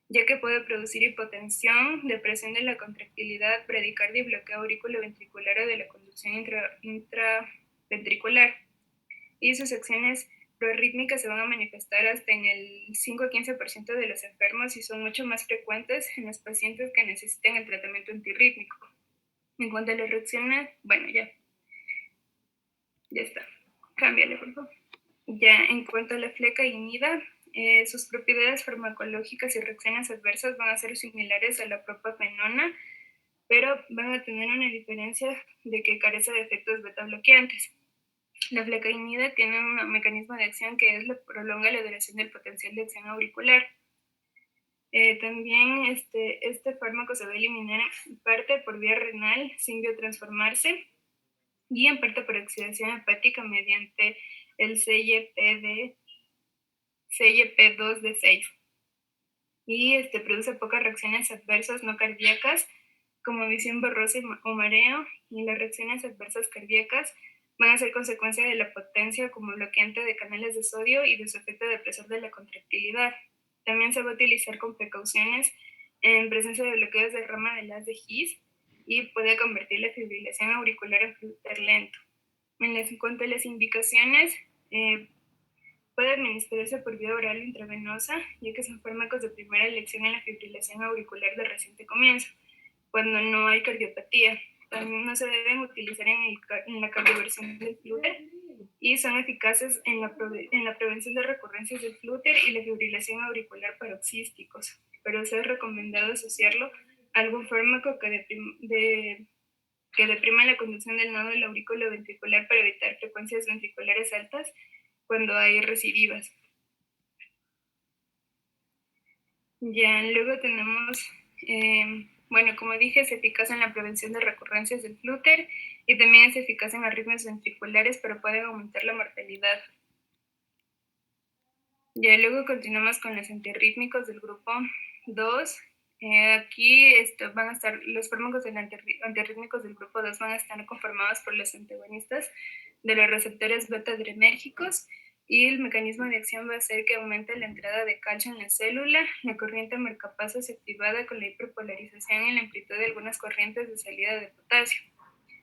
[SPEAKER 4] ya que puede producir hipotensión, depresión de la contractilidad, bradicardia y bloqueo auriculoventricular o de la conducción intraventricular. Y sus acciones proarrítmicas se van a manifestar hasta en el 5 a 15% de los enfermos y son mucho más frecuentes en los pacientes que necesitan el tratamiento antirrítmico. En cuanto a las reacciones, ya está. Cámbiale, por favor. Ya en cuanto a la flecainida, sus propiedades farmacológicas y reacciones adversas van a ser similares a la propafenona, pero van a tener una diferencia de que carece de efectos beta bloqueantes. La flecainida tiene un mecanismo de acción que prolonga la duración del potencial de acción auricular. También este fármaco se va a eliminar en parte por vía renal sin biotransformarse y en parte por oxidación hepática mediante el CYP2D6. Y produce pocas reacciones adversas no cardíacas, como visión borrosa o mareo, y las reacciones adversas cardíacas van a ser consecuencia de la potencia como bloqueante de canales de sodio y de su efecto depresor de la contractilidad. También se va a utilizar con precauciones en presencia de bloqueos de rama de haz de His y puede convertir la fibrilación auricular en flúter lento. En cuanto a las indicaciones, puede administrarse por vía oral o intravenosa, ya que son fármacos de primera elección en la fibrilación auricular de reciente comienzo, cuando no hay cardiopatía. También no se deben utilizar en la cardioversión del flúter y son eficaces en la prevención de recurrencias del flúter y la fibrilación auricular paroxísticos, pero es recomendado asociarlo a algún fármaco que deprima la conducción del nódulo auriculoventricular para evitar frecuencias ventriculares altas cuando hay recidivas. Ya, luego tenemos, como dije, es eficaz en la prevención de recurrencias del flúter y también es eficaz en arritmias ventriculares, pero pueden aumentar la mortalidad. Ya, luego continuamos con los antiarrítmicos del grupo 2. Aquí van a estar los fármacos antiarrítmicos del grupo 2 van a estar conformados por los antagonistas de los receptores beta-adrenérgicos y el mecanismo de acción va a ser que aumente la entrada de calcio en la célula. La corriente marcapasos es activada con la hiperpolarización y la amplitud de algunas corrientes de salida de potasio.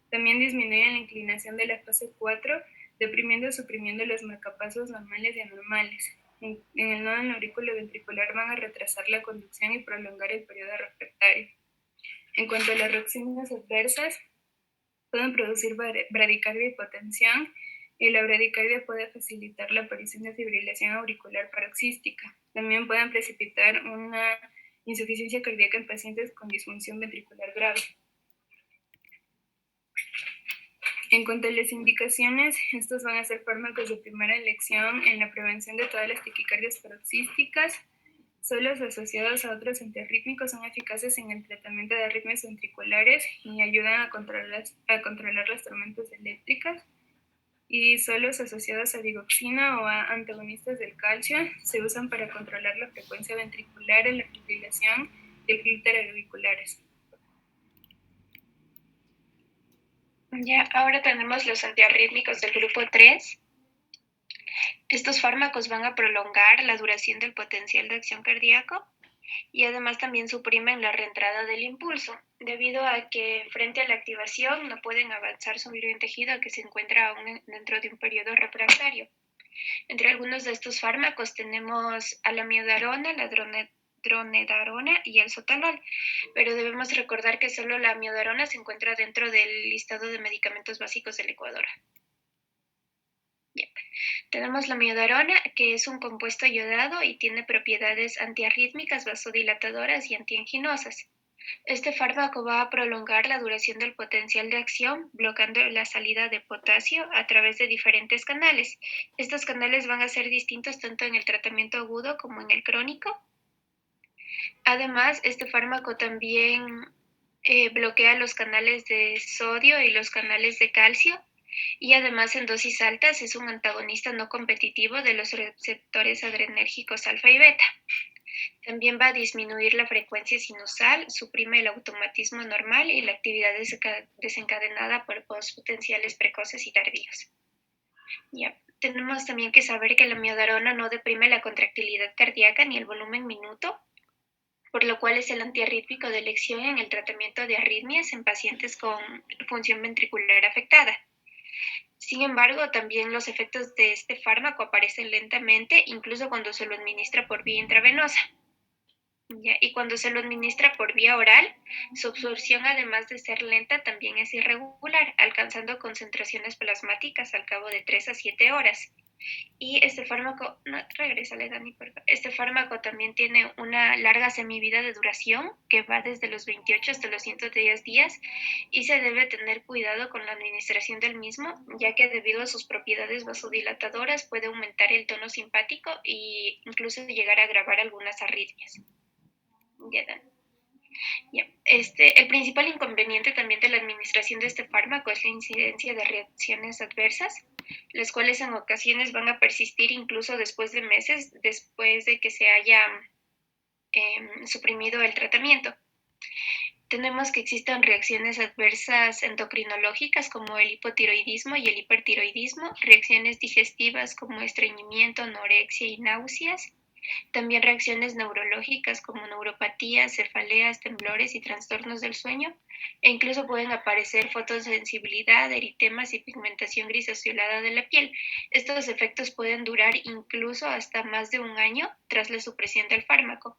[SPEAKER 4] También disminuye la inclinación de la fase 4, deprimiendo o suprimiendo los marcapasos normales y anormales. En el nódulo auriculoventricular van a retrasar la conducción y prolongar el periodo refractario. En cuanto a las reacciones adversas, pueden producir bradicardia y hipotensión La bradicardia puede facilitar la aparición de fibrilación auricular paroxística. También pueden precipitar una insuficiencia cardíaca en pacientes con disfunción ventricular grave. En cuanto a las indicaciones, estos van a ser fármacos de primera elección en la prevención de todas las taquicardias paroxísticas. Solo los asociados a otros antiarrítmicos son eficaces en el tratamiento de arritmias ventriculares y ayudan a controlar las tormentas eléctricas. Y solo los asociados a digoxina o a antagonistas del calcio se usan para controlar la frecuencia ventricular, la fibrilación y el clúter auriculares.
[SPEAKER 5] Ya, ahora tenemos los antiarrítmicos del grupo 3. Estos fármacos van a prolongar la duración del potencial de acción cardíaco y además también suprimen la reentrada del impulso, debido a que frente a la activación no pueden avanzar sobre un tejido que se encuentra aún dentro de un periodo refractario. Entre algunos de estos fármacos tenemos a la amiodarona, la dronedarona y el sotalol, pero debemos recordar que solo la amiodarona se encuentra dentro del listado de medicamentos básicos del Ecuador. Bien. Tenemos la amiodarona, que es un compuesto iodado y tiene propiedades antiarrítmicas, vasodilatadoras y antianginosas. Este fármaco va a prolongar la duración del potencial de acción, bloqueando la salida de potasio a través de diferentes canales. Estos canales van a ser distintos tanto en el tratamiento agudo como en el crónico. Además, este fármaco también bloquea los canales de sodio y los canales de calcio, y además en dosis altas es un antagonista no competitivo de los receptores adrenérgicos alfa y beta. También va a disminuir la frecuencia sinusal, suprime el automatismo normal y la actividad desencadenada por potenciales precoces y tardíos. Ya. Tenemos también que saber que la amiodarona no deprime la contractilidad cardíaca ni el volumen minuto, por lo cual es el antiarrítmico de elección en el tratamiento de arritmias en pacientes con función ventricular afectada. Sin embargo, también los efectos de este fármaco aparecen lentamente, incluso cuando se lo administra por vía intravenosa. Y cuando se lo administra por vía oral, su absorción, además de ser lenta, también es irregular, alcanzando concentraciones plasmáticas al cabo de 3 a 7 horas. Y este fármaco, Dani, por favor. Este fármaco también tiene una larga semivida de duración que va desde los 28 hasta los 110 días y se debe tener cuidado con la administración del mismo, ya que debido a sus propiedades vasodilatadoras puede aumentar el tono simpático e incluso llegar a agravar algunas arritmias. El principal inconveniente también de la administración de este fármaco es la incidencia de reacciones adversas, las cuales en ocasiones van a persistir incluso después de meses, después de que se haya suprimido el tratamiento. Tenemos que existen reacciones adversas endocrinológicas como el hipotiroidismo y el hipertiroidismo, reacciones digestivas como estreñimiento, anorexia y náuseas. También reacciones neurológicas como neuropatías, cefaleas, temblores y trastornos del sueño, e incluso pueden aparecer fotosensibilidad, eritemas y pigmentación grisazulada de la piel. Estos efectos pueden durar incluso hasta más de un año tras la supresión del fármaco.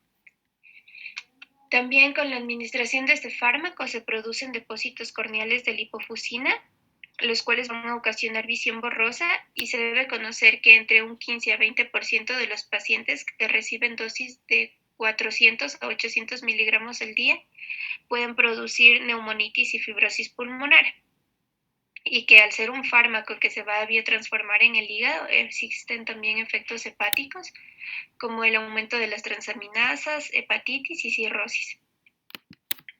[SPEAKER 5] También con la administración de este fármaco se producen depósitos corneales de lipofuscina, los cuales van a ocasionar visión borrosa, y se debe conocer que entre un 15 a 20% de los pacientes que reciben dosis de 400 a 800 miligramos al día pueden producir neumonitis y fibrosis pulmonar, y que al ser un fármaco que se va a biotransformar en el hígado, existen también efectos hepáticos como el aumento de las transaminasas, hepatitis y cirrosis.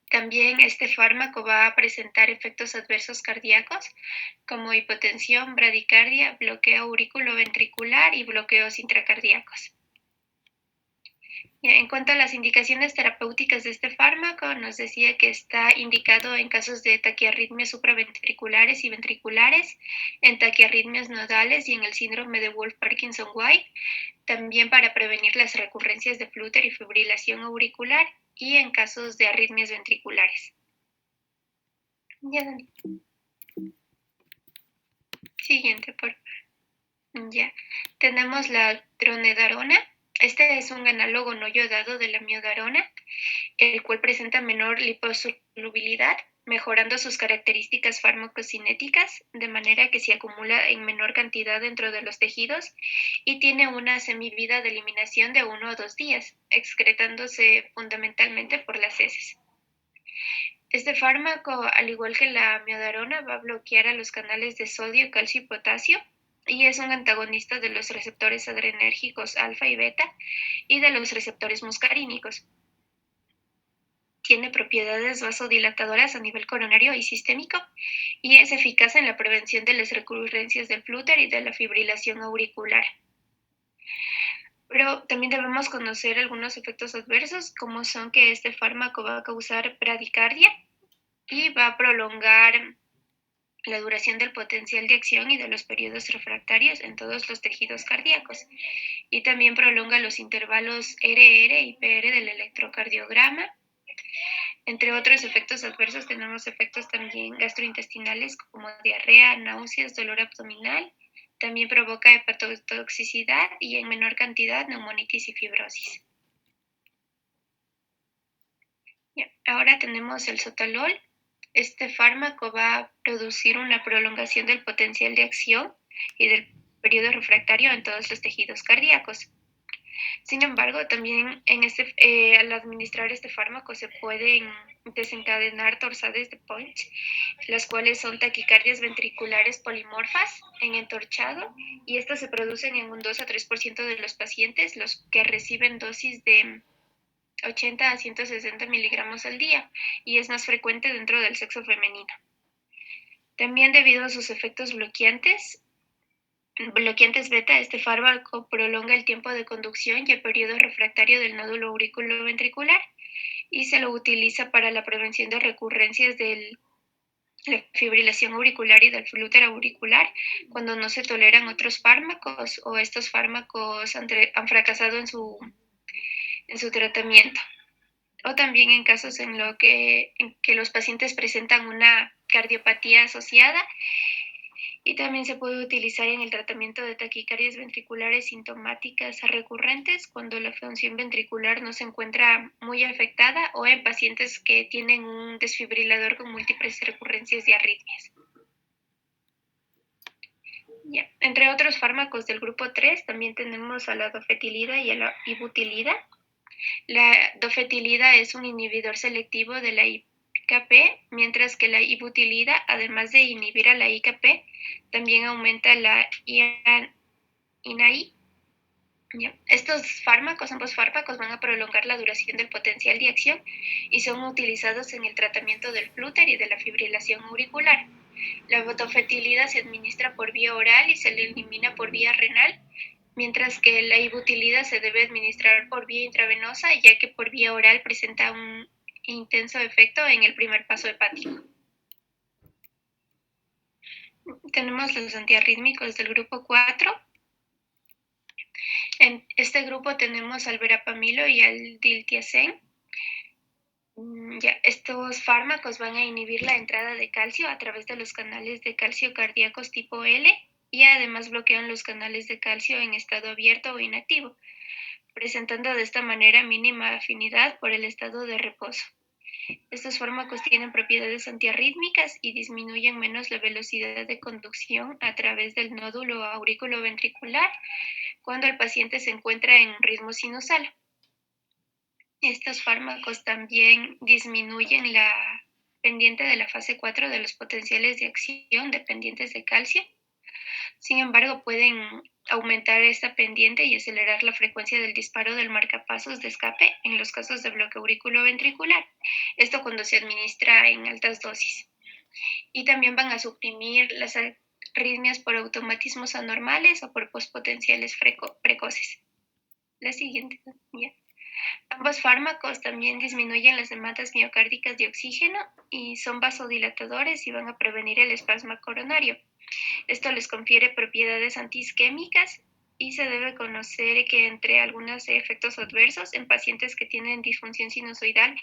[SPEAKER 5] También este fármaco va a presentar efectos adversos cardíacos como hipotensión, bradicardia, bloqueo auriculoventricular y bloqueos intracardíacos. En cuanto a las indicaciones terapéuticas de este fármaco, nos decía que está indicado en casos de taquiarritmias supraventriculares y ventriculares, en taquiarritmias nodales y en el síndrome de Wolff-Parkinson-White, también para prevenir las recurrencias de flúter y fibrilación auricular, y en casos de arritmias ventriculares. Ya, Dani. Siguiente, por favor. Ya. Tenemos la dronedarona. Este es un análogo no yodado de la amiodarona, el cual presenta menor liposolubilidad mejorando sus características farmacocinéticas, de manera que se acumula en menor cantidad dentro de los tejidos y tiene una semivida de eliminación de 1 o 2 días, excretándose fundamentalmente por las heces. Este fármaco, al igual que la amiodarona, va a bloquear a los canales de sodio, calcio y potasio y es un antagonista de los receptores adrenérgicos alfa y beta y de los receptores muscarínicos. Tiene propiedades vasodilatadoras a nivel coronario y sistémico y es eficaz en la prevención de las recurrencias del flúter y de la fibrilación auricular. Pero también debemos conocer algunos efectos adversos, como son que este fármaco va a causar bradicardia y va a prolongar la duración del potencial de acción y de los periodos refractarios en todos los tejidos cardíacos. Y también prolonga los intervalos RR y PR del electrocardiograma. Entre otros efectos adversos tenemos efectos también gastrointestinales como diarrea, náuseas, dolor abdominal. También provoca hepatotoxicidad y en menor cantidad neumonitis y fibrosis. Ahora tenemos el sotalol. Este fármaco va a producir una prolongación del potencial de acción y del periodo refractario en todos los tejidos cardíacos. Sin embargo, también al administrar este fármaco se pueden desencadenar torsades de Punch, las cuales son taquicardias ventriculares polimorfas en entorchado, y estas se producen en un 2 a 3% de los pacientes, los que reciben dosis de 80 a 160 miligramos al día, y es más frecuente dentro del sexo femenino. También debido a sus efectos bloqueantes beta, este fármaco prolonga el tiempo de conducción y el periodo refractario del nódulo auriculoventricular y se lo utiliza para la prevención de recurrencias de la fibrilación auricular y del flúter auricular cuando no se toleran otros fármacos o estos fármacos han fracasado en su tratamiento. O también en casos en que los pacientes presentan una cardiopatía asociada. Y también se puede utilizar en el tratamiento de taquicardias ventriculares sintomáticas recurrentes cuando la función ventricular no se encuentra muy afectada o en pacientes que tienen un desfibrilador con múltiples recurrencias de arritmias. Entre otros fármacos del grupo 3 también tenemos a la dofetilida y a la ibutilida. La dofetilida es un inhibidor selectivo de la IKP, mientras que la ibutilida, además de inhibir a la IKP, también aumenta la INAI. Ambos fármacos van a prolongar la duración del potencial de acción y son utilizados en el tratamiento del flúter y de la fibrilación auricular. La dofetilida se administra por vía oral y se le elimina por vía renal, mientras que la ibutilida se debe administrar por vía intravenosa, ya que por vía oral presenta un intenso efecto en el primer paso hepático. Tenemos los antiarrítmicos del grupo 4. En este grupo tenemos al verapamilo y al diltiazem. Estos fármacos van a inhibir la entrada de calcio a través de los canales de calcio cardíacos tipo L y además bloquean los canales de calcio en estado abierto o inactivo, presentando de esta manera mínima afinidad por el estado de reposo. Estos fármacos tienen propiedades antiarrítmicas y disminuyen menos la velocidad de conducción a través del nódulo auriculoventricular cuando el paciente se encuentra en un ritmo sinusal. Estos fármacos también disminuyen la pendiente de la fase 4 de los potenciales de acción dependientes de calcio. Sin embargo, pueden aumentar esta pendiente y acelerar la frecuencia del disparo del marcapasos de escape en los casos de bloqueo auriculoventricular. Esto cuando se administra en altas dosis. Y también van a suprimir las arritmias por automatismos anormales o por postpotenciales precoces. La siguiente, ya. Ambos fármacos también disminuyen las demandas miocárdicas de oxígeno y son vasodilatadores y van a prevenir el espasmo coronario. Esto les confiere propiedades antiisquémicas y se debe conocer que entre algunos efectos adversos en pacientes que tienen disfunción sinusoidal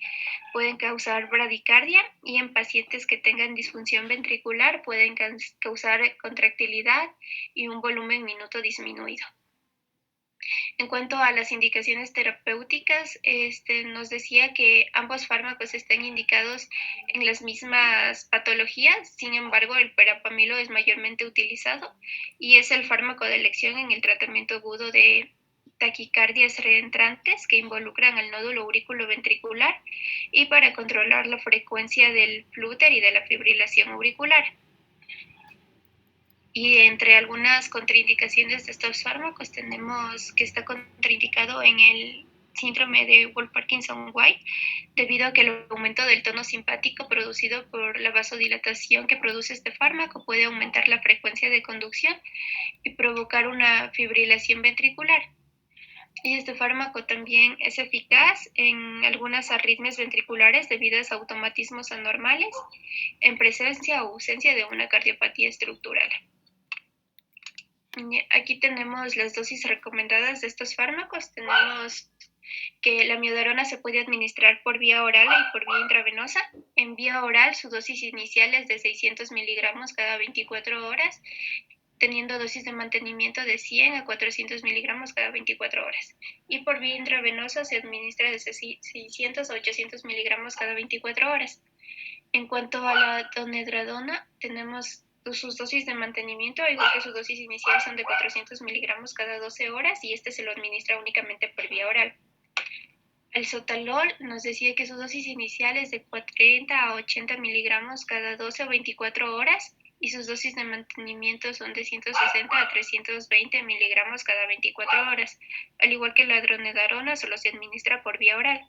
[SPEAKER 5] pueden causar bradicardia y en pacientes que tengan disfunción ventricular pueden causar contractilidad y un volumen minuto disminuido. En cuanto a las indicaciones terapéuticas, nos decía que ambos fármacos están indicados en las mismas patologías, sin embargo, el verapamilo es mayormente utilizado y es el fármaco de elección en el tratamiento agudo de taquicardias reentrantes que involucran al nódulo auriculoventricular y para controlar la frecuencia del flúter y de la fibrilación auricular. Y entre algunas contraindicaciones de estos fármacos tenemos que está contraindicado en el síndrome de Wolff-Parkinson-White debido a que el aumento del tono simpático producido por la vasodilatación que produce este fármaco puede aumentar la frecuencia de conducción y provocar una fibrilación ventricular. Y este fármaco también es eficaz en algunas arritmias ventriculares debido a automatismos anormales en presencia o ausencia de una cardiopatía estructural. Aquí tenemos las dosis recomendadas de estos fármacos. Tenemos que la amiodarona se puede administrar por vía oral y por vía intravenosa. En vía oral, su dosis inicial es de 600 miligramos cada 24 horas, teniendo dosis de mantenimiento de 100 a 400 miligramos cada 24 horas. Y por vía intravenosa se administra de 600 a 800 miligramos cada 24 horas. En cuanto a la donedradona, tenemos sus dosis de mantenimiento, igual que su dosis inicial, son de 400 miligramos cada 12 horas y se lo administra únicamente por vía oral. El sotalol nos decía que su dosis inicial es de 40 a 80 miligramos cada 12 o 24 horas y sus dosis de mantenimiento son de 160 a 320 miligramos cada 24 horas. Al igual que la dronedarona, solo se administra por vía oral.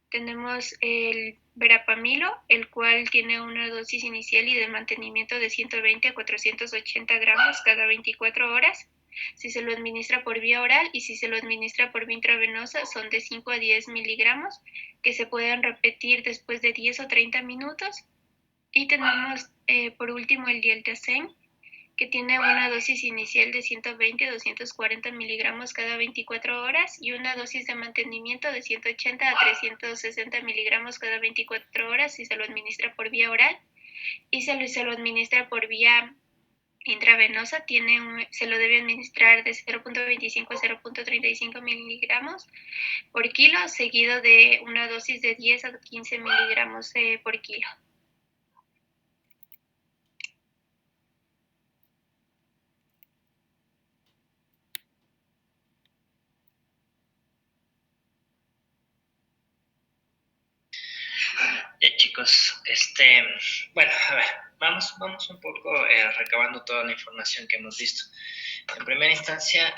[SPEAKER 5] Tenemos el verapamilo, el cual tiene una dosis inicial y de mantenimiento de 120 a 480 gramos cada 24 horas. Si se lo administra por vía oral y si se lo administra por vía intravenosa son de 5 a 10 miligramos que se pueden repetir después de 10 o 30 minutos. Y tenemos por último el dieltasen, que tiene una dosis inicial de 120 a 240 miligramos cada 24 horas y una dosis de mantenimiento de 180 a 360 miligramos cada 24 horas si se lo administra por vía oral y se lo administra por vía intravenosa, se lo debe administrar de 0.25 a 0.35 miligramos por kilo, seguido de una dosis de 10 a 15 miligramos por kilo.
[SPEAKER 1] Ya chicos, bueno, a ver, vamos un poco recabando toda la información que hemos visto. En primera instancia,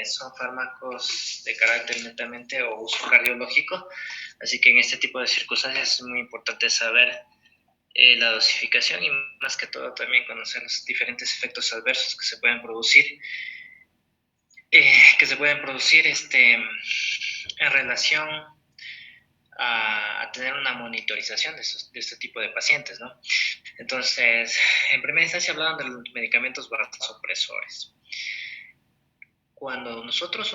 [SPEAKER 1] son fármacos de carácter netamente o uso cardiológico, así que en este tipo de circunstancias es muy importante saber la dosificación y más que todo también conocer los diferentes efectos adversos que se pueden producir, en relación a tener una monitorización de este tipo de pacientes, ¿no? Entonces, en primera instancia hablaban de los medicamentos vasopresores. Cuando nosotros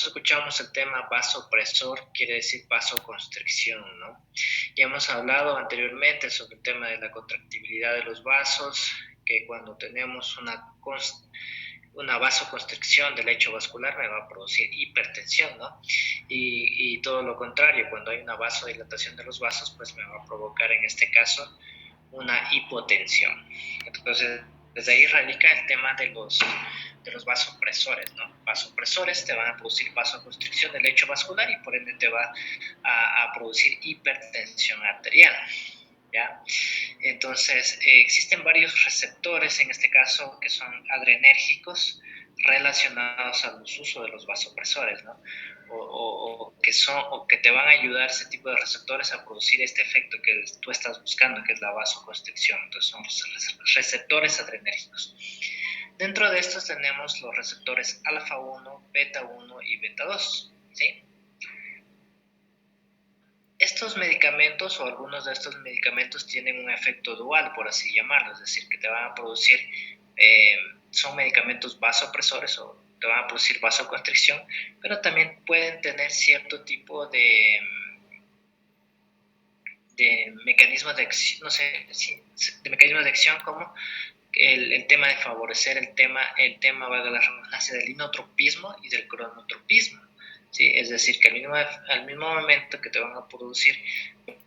[SPEAKER 1] escuchamos el tema vasopresor, quiere decir vasoconstricción, ¿no? Ya hemos hablado anteriormente sobre el tema de la contractibilidad de los vasos, que cuando tenemos una vasoconstricción del lecho vascular me va a producir hipertensión, ¿no? Y todo lo contrario, cuando hay una vasodilatación de los vasos, pues me va a provocar en este caso una hipotensión. Entonces, desde ahí radica el tema de los vasopresores, ¿no? Vasopresores te van a producir vasoconstricción del lecho vascular y por ende te va a producir hipertensión arterial, ¿ya? Entonces, existen varios receptores, en este caso, que son adrenérgicos relacionados al uso de los vasopresores, ¿no? O que te van a ayudar ese tipo de receptores a producir este efecto que tú estás buscando, que es la vasoconstricción. Entonces, son receptores adrenérgicos. Dentro de estos tenemos los receptores alfa 1, beta 1 y beta 2, ¿sí? Estos medicamentos o algunos de estos medicamentos tienen un efecto dual, por así llamarlo, es decir, que te van a producir, son medicamentos vasopresores o te van a producir vasoconstricción, pero también pueden tener cierto tipo de mecanismos de acción, de mecanismos de acción como el tema de favorecer el tema va de la redundancia del inotropismo y del cronotropismo, ¿sí? Es decir, que al mismo momento que te van a producir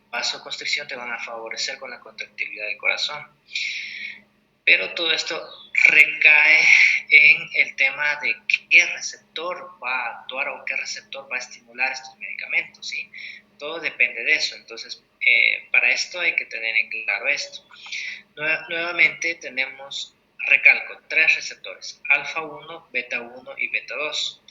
[SPEAKER 1] vasoconstricción, te van a favorecer con la contractilidad del corazón. Pero todo esto recae en el tema de qué receptor va a actuar o qué receptor va a estimular estos medicamentos, ¿sí? Todo depende de eso. Entonces, para esto hay que tener en claro esto. Nuevamente tenemos, recalco, 3 receptores, alfa 1, beta 1 y beta 2.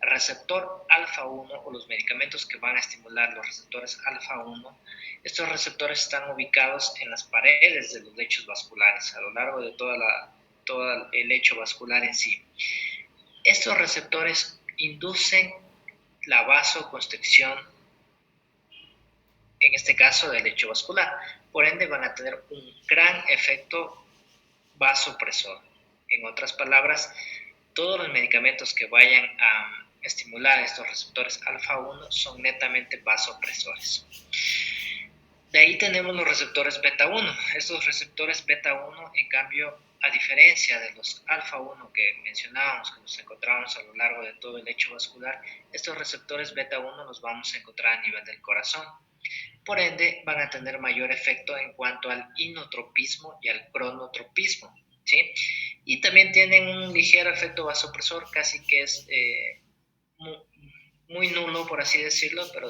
[SPEAKER 1] El receptor alfa 1 o los medicamentos que van a estimular los receptores alfa 1, estos receptores están ubicados en las paredes de los lechos vasculares, a lo largo de todo el lecho vascular en sí. Estos receptores inducen la vasoconstricción, en este caso del lecho vascular. Por ende, van a tener un gran efecto vasopresor. En otras palabras, todos los medicamentos que vayan a estimular estos receptores alfa 1 son netamente vasopresores. De ahí tenemos los receptores beta 1. Estos receptores beta 1, en cambio, a diferencia de los alfa 1 que mencionábamos, que nos encontramos a lo largo de todo el lecho vascular, estos receptores beta 1 los vamos a encontrar a nivel del corazón. Por ende, van a tener mayor efecto en cuanto al inotropismo y al cronotropismo, ¿sí? Y también tienen un ligero efecto vasopresor, casi que es muy nulo, por así decirlo, pero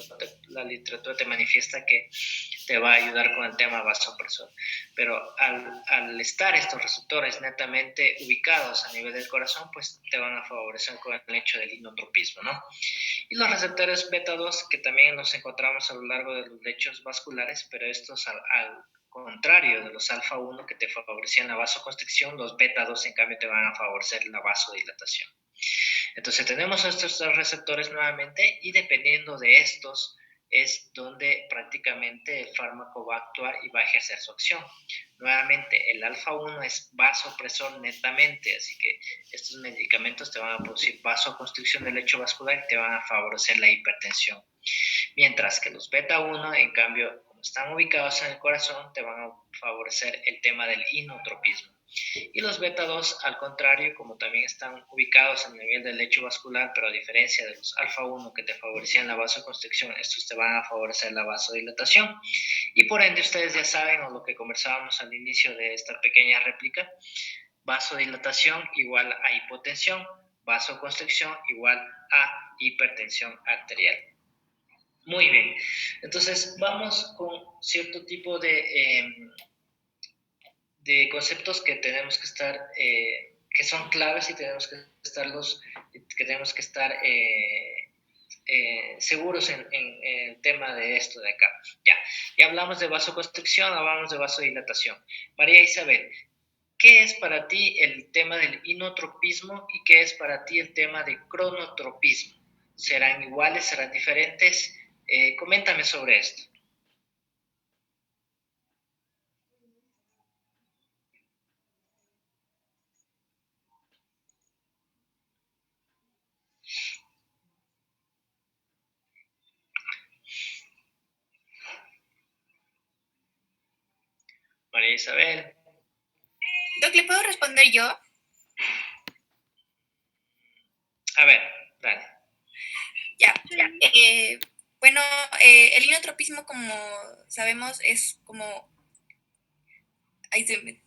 [SPEAKER 1] la literatura te manifiesta que te va a ayudar con el tema vasopresor. Pero al estar estos receptores netamente ubicados a nivel del corazón, pues te van a favorecer con el hecho del inotropismo, ¿no? Y los receptores beta 2, que también los encontramos a lo largo de los lechos vasculares, pero estos al contrario de los alfa 1 que te favorecían la vasoconstricción, los beta 2 en cambio te van a favorecer la vasodilatación. Entonces tenemos estos 2 receptores nuevamente y dependiendo de estos es donde prácticamente el fármaco va a actuar y va a ejercer su acción. Nuevamente, el alfa 1 es vasopresor netamente, así que estos medicamentos te van a producir vasoconstricción del lecho vascular y te van a favorecer la hipertensión. Mientras que los beta 1, en cambio, como están ubicados en el corazón, te van a favorecer el tema del inotropismo. Y los beta 2, al contrario, como también están ubicados a nivel del lecho vascular, pero a diferencia de los alfa 1 que te favorecían la vasoconstricción, estos te van a favorecer la vasodilatación. Y por ende, ustedes ya saben, o lo que conversábamos al inicio de esta pequeña réplica, vasodilatación igual a hipotensión, vasoconstricción igual a hipertensión arterial. Muy bien, entonces vamos con cierto tipo de conceptos que tenemos que estar, que son claves y tenemos que estar seguros en el tema de esto de acá. Ya hablamos de vasoconstricción, hablamos de vasodilatación. María Isabel, ¿qué es para ti el tema del inotropismo y qué es para ti el tema de cronotropismo? ¿Serán iguales, serán diferentes? Coméntame sobre esto. María Isabel.
[SPEAKER 5] Doc, ¿le puedo responder yo?
[SPEAKER 1] A ver, dale.
[SPEAKER 5] Ya. Bueno, el inotropismo, como sabemos, es como... Ahí se me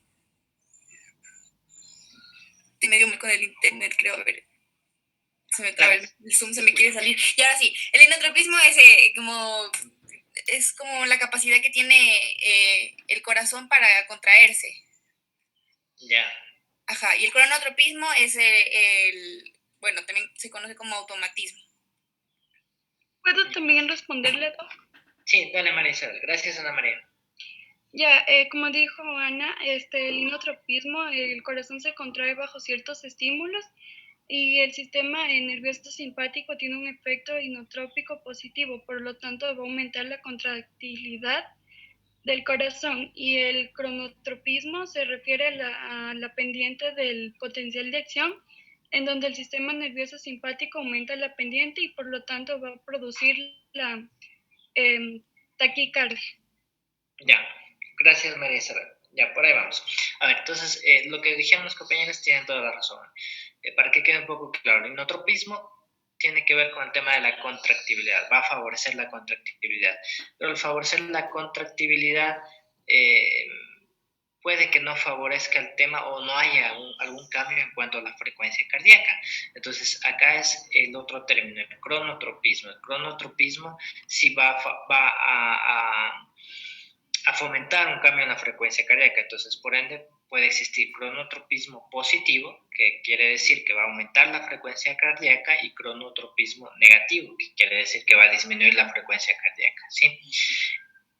[SPEAKER 5] dio muy con el internet, creo. A ver. Se me traba el Zoom, se me quiere salir. Y ahora sí, el inotropismo es como la capacidad que tiene el corazón para contraerse.
[SPEAKER 1] Ya.
[SPEAKER 5] Ajá, y el cronotropismo es bueno, también se conoce como automatismo.
[SPEAKER 4] ¿Puedo también responderle, Doc?
[SPEAKER 1] Sí, dale María Isabel. Gracias, Ana María.
[SPEAKER 4] Ya, como dijo Ana, el inotropismo, el corazón se contrae bajo ciertos estímulos y el sistema nervioso simpático tiene un efecto inotrópico positivo, por lo tanto va a aumentar la contractilidad del corazón, y el cronotropismo se refiere a la pendiente del potencial de acción, en donde el sistema nervioso simpático aumenta la pendiente y por lo tanto va a producir la taquicardia.
[SPEAKER 1] Ya, gracias María Isabel. Ya, por ahí vamos. A ver, entonces, lo que dijeron los compañeros tienen toda la razón. Para que quede un poco claro, el inotropismo tiene que ver con el tema de la contractibilidad, va a favorecer la contractibilidad, pero al favorecer la contractibilidad puede que no favorezca el tema o no haya algún cambio en cuanto a la frecuencia cardíaca. Entonces, acá es el otro término, el cronotropismo. El cronotropismo sí va a fomentar un cambio en la frecuencia cardíaca. Entonces, por ende, puede existir cronotropismo positivo, que quiere decir que va a aumentar la frecuencia cardíaca, y cronotropismo negativo, que quiere decir que va a disminuir la frecuencia cardíaca, ¿sí?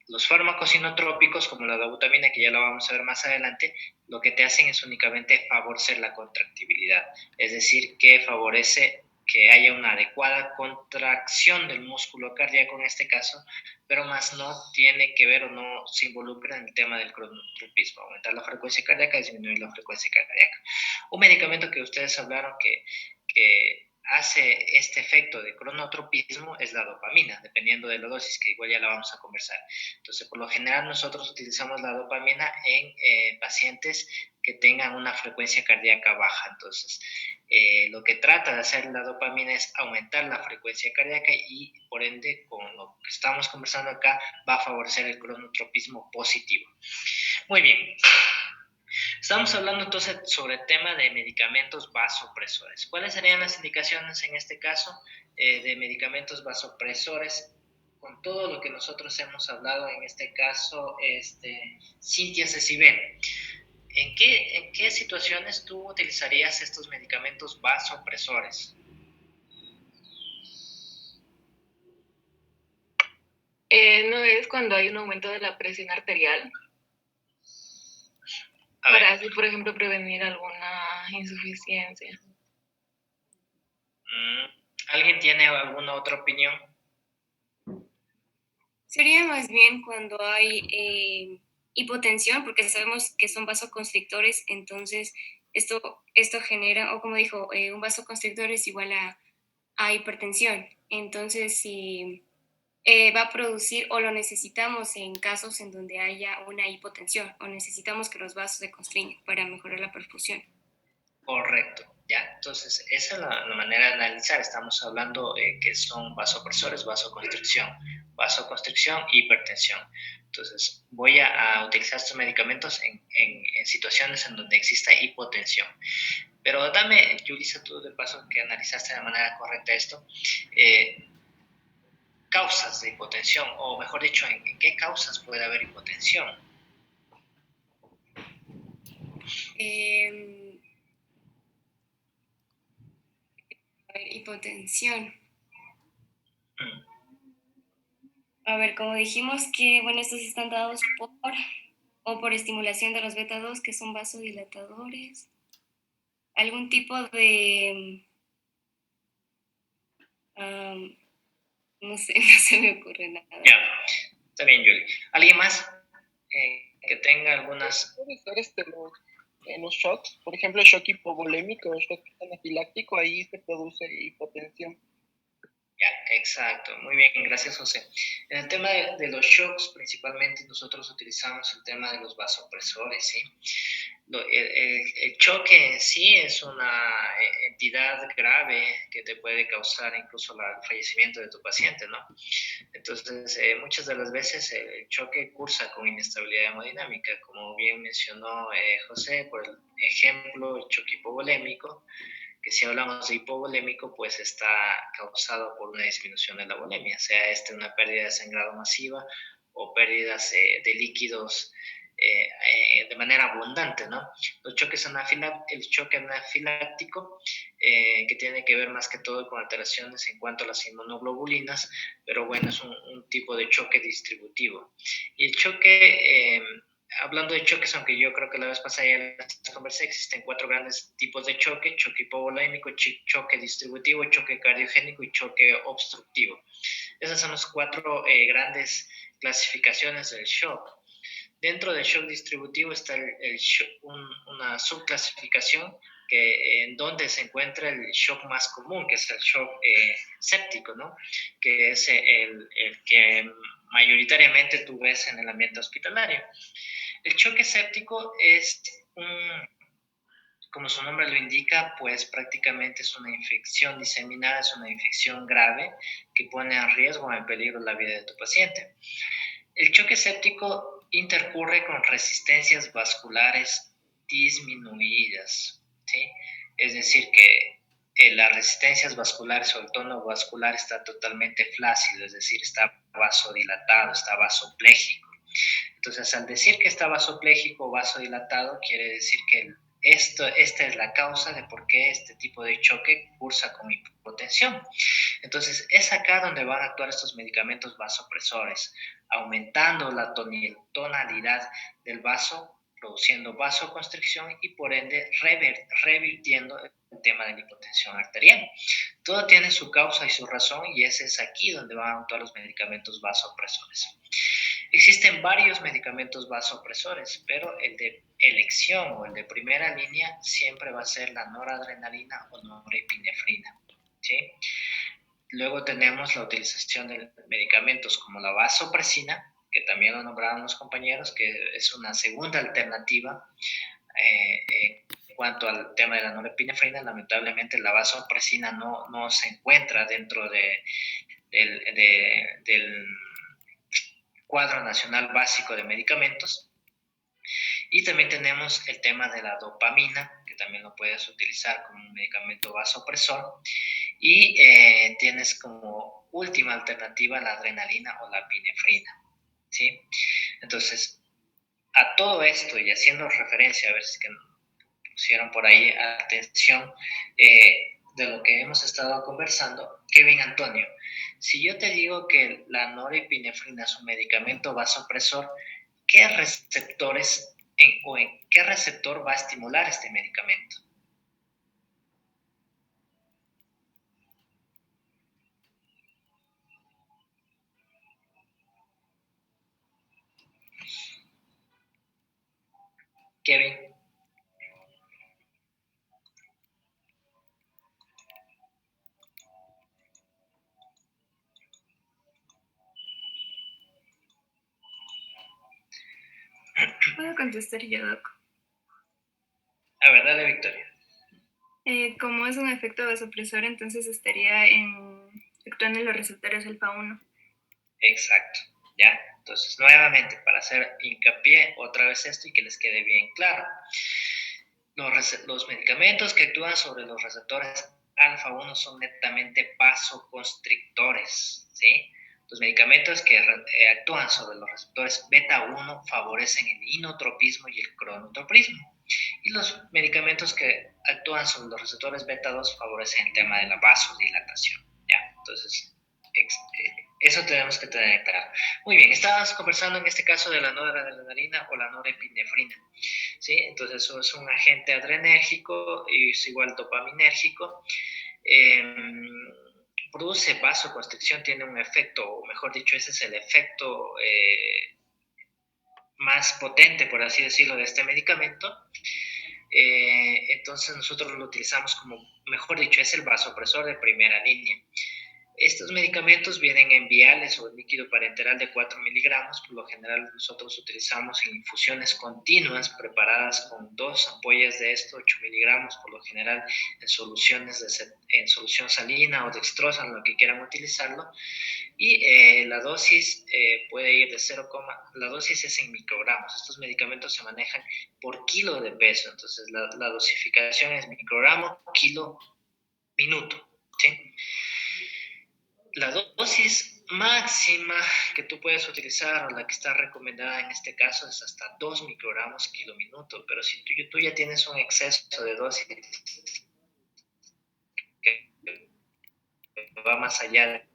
[SPEAKER 1] Los fármacos inotrópicos, como la dobutamina, que ya lo vamos a ver más adelante, lo que te hacen es únicamente favorecer la contractibilidad, es decir, que favorece que haya una adecuada contracción del músculo cardíaco en este caso, pero más no tiene que ver o no se involucra en el tema del cronotropismo, aumentar la frecuencia cardíaca, disminuir la frecuencia cardíaca. Un medicamento que ustedes hablaron que hace este efecto de cronotropismo es la dopamina, dependiendo de la dosis, que igual ya la vamos a conversar. Entonces, por lo general nosotros utilizamos la dopamina en pacientes que tengan una frecuencia cardíaca baja. Entonces, lo que trata de hacer la dopamina es aumentar la frecuencia cardíaca y, por ende, con lo que estamos conversando acá, va a favorecer el cronotropismo positivo. Muy bien. Estamos hablando entonces sobre el tema de medicamentos vasopresores. ¿Cuáles serían las indicaciones en este caso de medicamentos vasopresores? Con todo lo que nosotros hemos hablado, en este caso, Cintia Ceciben, ¿en qué situaciones tú utilizarías estos medicamentos vasopresores?
[SPEAKER 6] ¿No es cuando hay un aumento de la presión arterial?
[SPEAKER 1] A ver.
[SPEAKER 6] Para así, por ejemplo, prevenir alguna insuficiencia.
[SPEAKER 1] ¿Alguien tiene alguna otra opinión?
[SPEAKER 4] Sería más bien cuando hay hipotensión, porque sabemos que son vasoconstrictores, entonces esto genera, o como dijo, un vasoconstrictor es igual a hipertensión. Entonces, si va a producir o lo necesitamos en casos en donde haya una hipotensión o necesitamos que los vasos se constriñan para mejorar la perfusión.
[SPEAKER 1] Correcto, ya. Entonces, esa es la manera de analizar. Estamos hablando que son vasopresores, vasoconstricción y hipertensión. Entonces, voy a utilizar estos medicamentos en situaciones en donde exista hipotensión. Pero dame, Yulisa, tú de paso que analizaste de manera correcta esto, causas de hipotensión, o mejor dicho, ¿en qué causas puede haber hipotensión?
[SPEAKER 4] Hipotensión. A ver, como dijimos que, bueno, estos están dados por estimulación de los beta 2, que son vasodilatadores. Algún tipo de... no sé, no se me ocurre nada.
[SPEAKER 1] Ya, está bien, Yuli. ¿Alguien más que tenga algunas...
[SPEAKER 7] Puede ser los shocks, por ejemplo, el shock hipovolémico o shock anafiláctico, ahí se produce hipotensión.
[SPEAKER 1] Ya, exacto. Muy bien, gracias, José. En el tema de los shocks, principalmente nosotros utilizamos el tema de los vasopresores, ¿sí? El choque en sí es una entidad grave que te puede causar incluso el fallecimiento de tu paciente, ¿no? Entonces, muchas de las veces el choque cursa con inestabilidad hemodinámica, como bien mencionó José, por el ejemplo, el choque hipovolémico, que si hablamos de hipovolémico, pues está causado por una disminución de la volemia, sea una pérdida de sangrado masiva o pérdidas de líquidos de manera abundante, ¿no? El choque anafiláctico, que tiene que ver más que todo con alteraciones en cuanto a las inmunoglobulinas, pero bueno, es un tipo de choque distributivo. Y el choque... hablando de choques, aunque yo creo que la vez pasada ya les conversé, existen 4 grandes tipos de choque: choque hipovolémico, choque distributivo, choque cardiogénico y choque obstructivo. Esas son las 4 grandes clasificaciones del shock. Dentro del shock distributivo está una subclasificación en donde se encuentra el shock más común, que es el shock séptico, ¿no? Que es el que mayoritariamente tú ves en el ambiente hospitalario. El choque séptico es como su nombre lo indica, pues prácticamente es una infección diseminada, es una infección grave que pone en riesgo o en peligro la vida de tu paciente. El choque séptico intercurre con resistencias vasculares disminuidas, ¿sí? Es decir, que las resistencias vasculares o el tono vascular está totalmente flácido, es decir, está vasodilatado, está vasopléjico. Entonces, al decir que está vasopléjico o vasodilatado, quiere decir que esta es la causa de por qué este tipo de choque cursa con hipotensión. Entonces, es acá donde van a actuar estos medicamentos vasopresores, aumentando la tonalidad del vaso, produciendo vasoconstricción y por ende revirtiendo el tema de la hipotensión arterial. Todo tiene su causa y su razón y ese es aquí donde van a actuar los medicamentos vasopresores. Existen varios medicamentos vasopresores, pero el de elección o el de primera línea siempre va a ser la noradrenalina o norepinefrina, ¿sí? Luego tenemos la utilización de medicamentos como la vasopresina, que también lo nombraron los compañeros, que es una segunda alternativa. En cuanto al tema de la norepinefrina, lamentablemente la vasopresina no se encuentra dentro del cuadro nacional básico de medicamentos. Y también tenemos el tema de la dopamina, que también lo puedes utilizar como un medicamento vasopresor. Y tienes como última alternativa la adrenalina o la epinefrina, ¿sí? Entonces, a todo esto y haciendo referencia, a ver si es que pusieron por ahí atención de lo que hemos estado conversando, Kevin Antonio, si yo te digo que la norepinefrina es un medicamento vasopresor, ¿qué receptores o en qué receptor va a estimular este medicamento? Kevin.
[SPEAKER 4] ¿Puedo contestar yo, Doc?
[SPEAKER 1] A ver, dale, Victoria.
[SPEAKER 4] Como es un efecto vasopresor, entonces estaría actuando en los receptores alfa 1.
[SPEAKER 1] Exacto, ¿ya? Entonces, nuevamente, para hacer hincapié otra vez esto y que les quede bien claro, los medicamentos que actúan sobre los receptores alfa 1 son netamente vasoconstrictores, ¿sí? Los medicamentos que actúan sobre los receptores beta 1 favorecen el inotropismo y el cronotropismo. Y los medicamentos que actúan sobre los receptores beta 2 favorecen el tema de la vasodilatación, ¿ya? Entonces, eso tenemos que tener claro. Muy bien, estábamos conversando en este caso de la noradrenalina o la norepinefrina, ¿sí? Entonces, eso es un agente adrenérgico y es igual dopaminérgico. Produce vasoconstricción, tiene un efecto, o mejor dicho, ese es el efecto más potente, por así decirlo, de este medicamento. Entonces nosotros lo utilizamos como, mejor dicho, es el vasopresor de primera línea. Estos medicamentos vienen en viales o líquido parenteral de 4 miligramos. Por lo general nosotros utilizamos en infusiones continuas preparadas con 2 ampollas de esto, 8 miligramos, por lo general en en solución salina o dextrosa, en lo que quieran utilizarlo. Y la dosis puede ir de 0, la dosis es en microgramos. Estos medicamentos se manejan por kilo de peso, entonces la dosificación es microgramo, kilo, minuto, ¿sí? La dosis máxima que tú puedes utilizar, o la que está recomendada en este caso, es hasta 2 microgramos kilo minuto, pero si tú ya tienes un exceso de dosis que va más allá de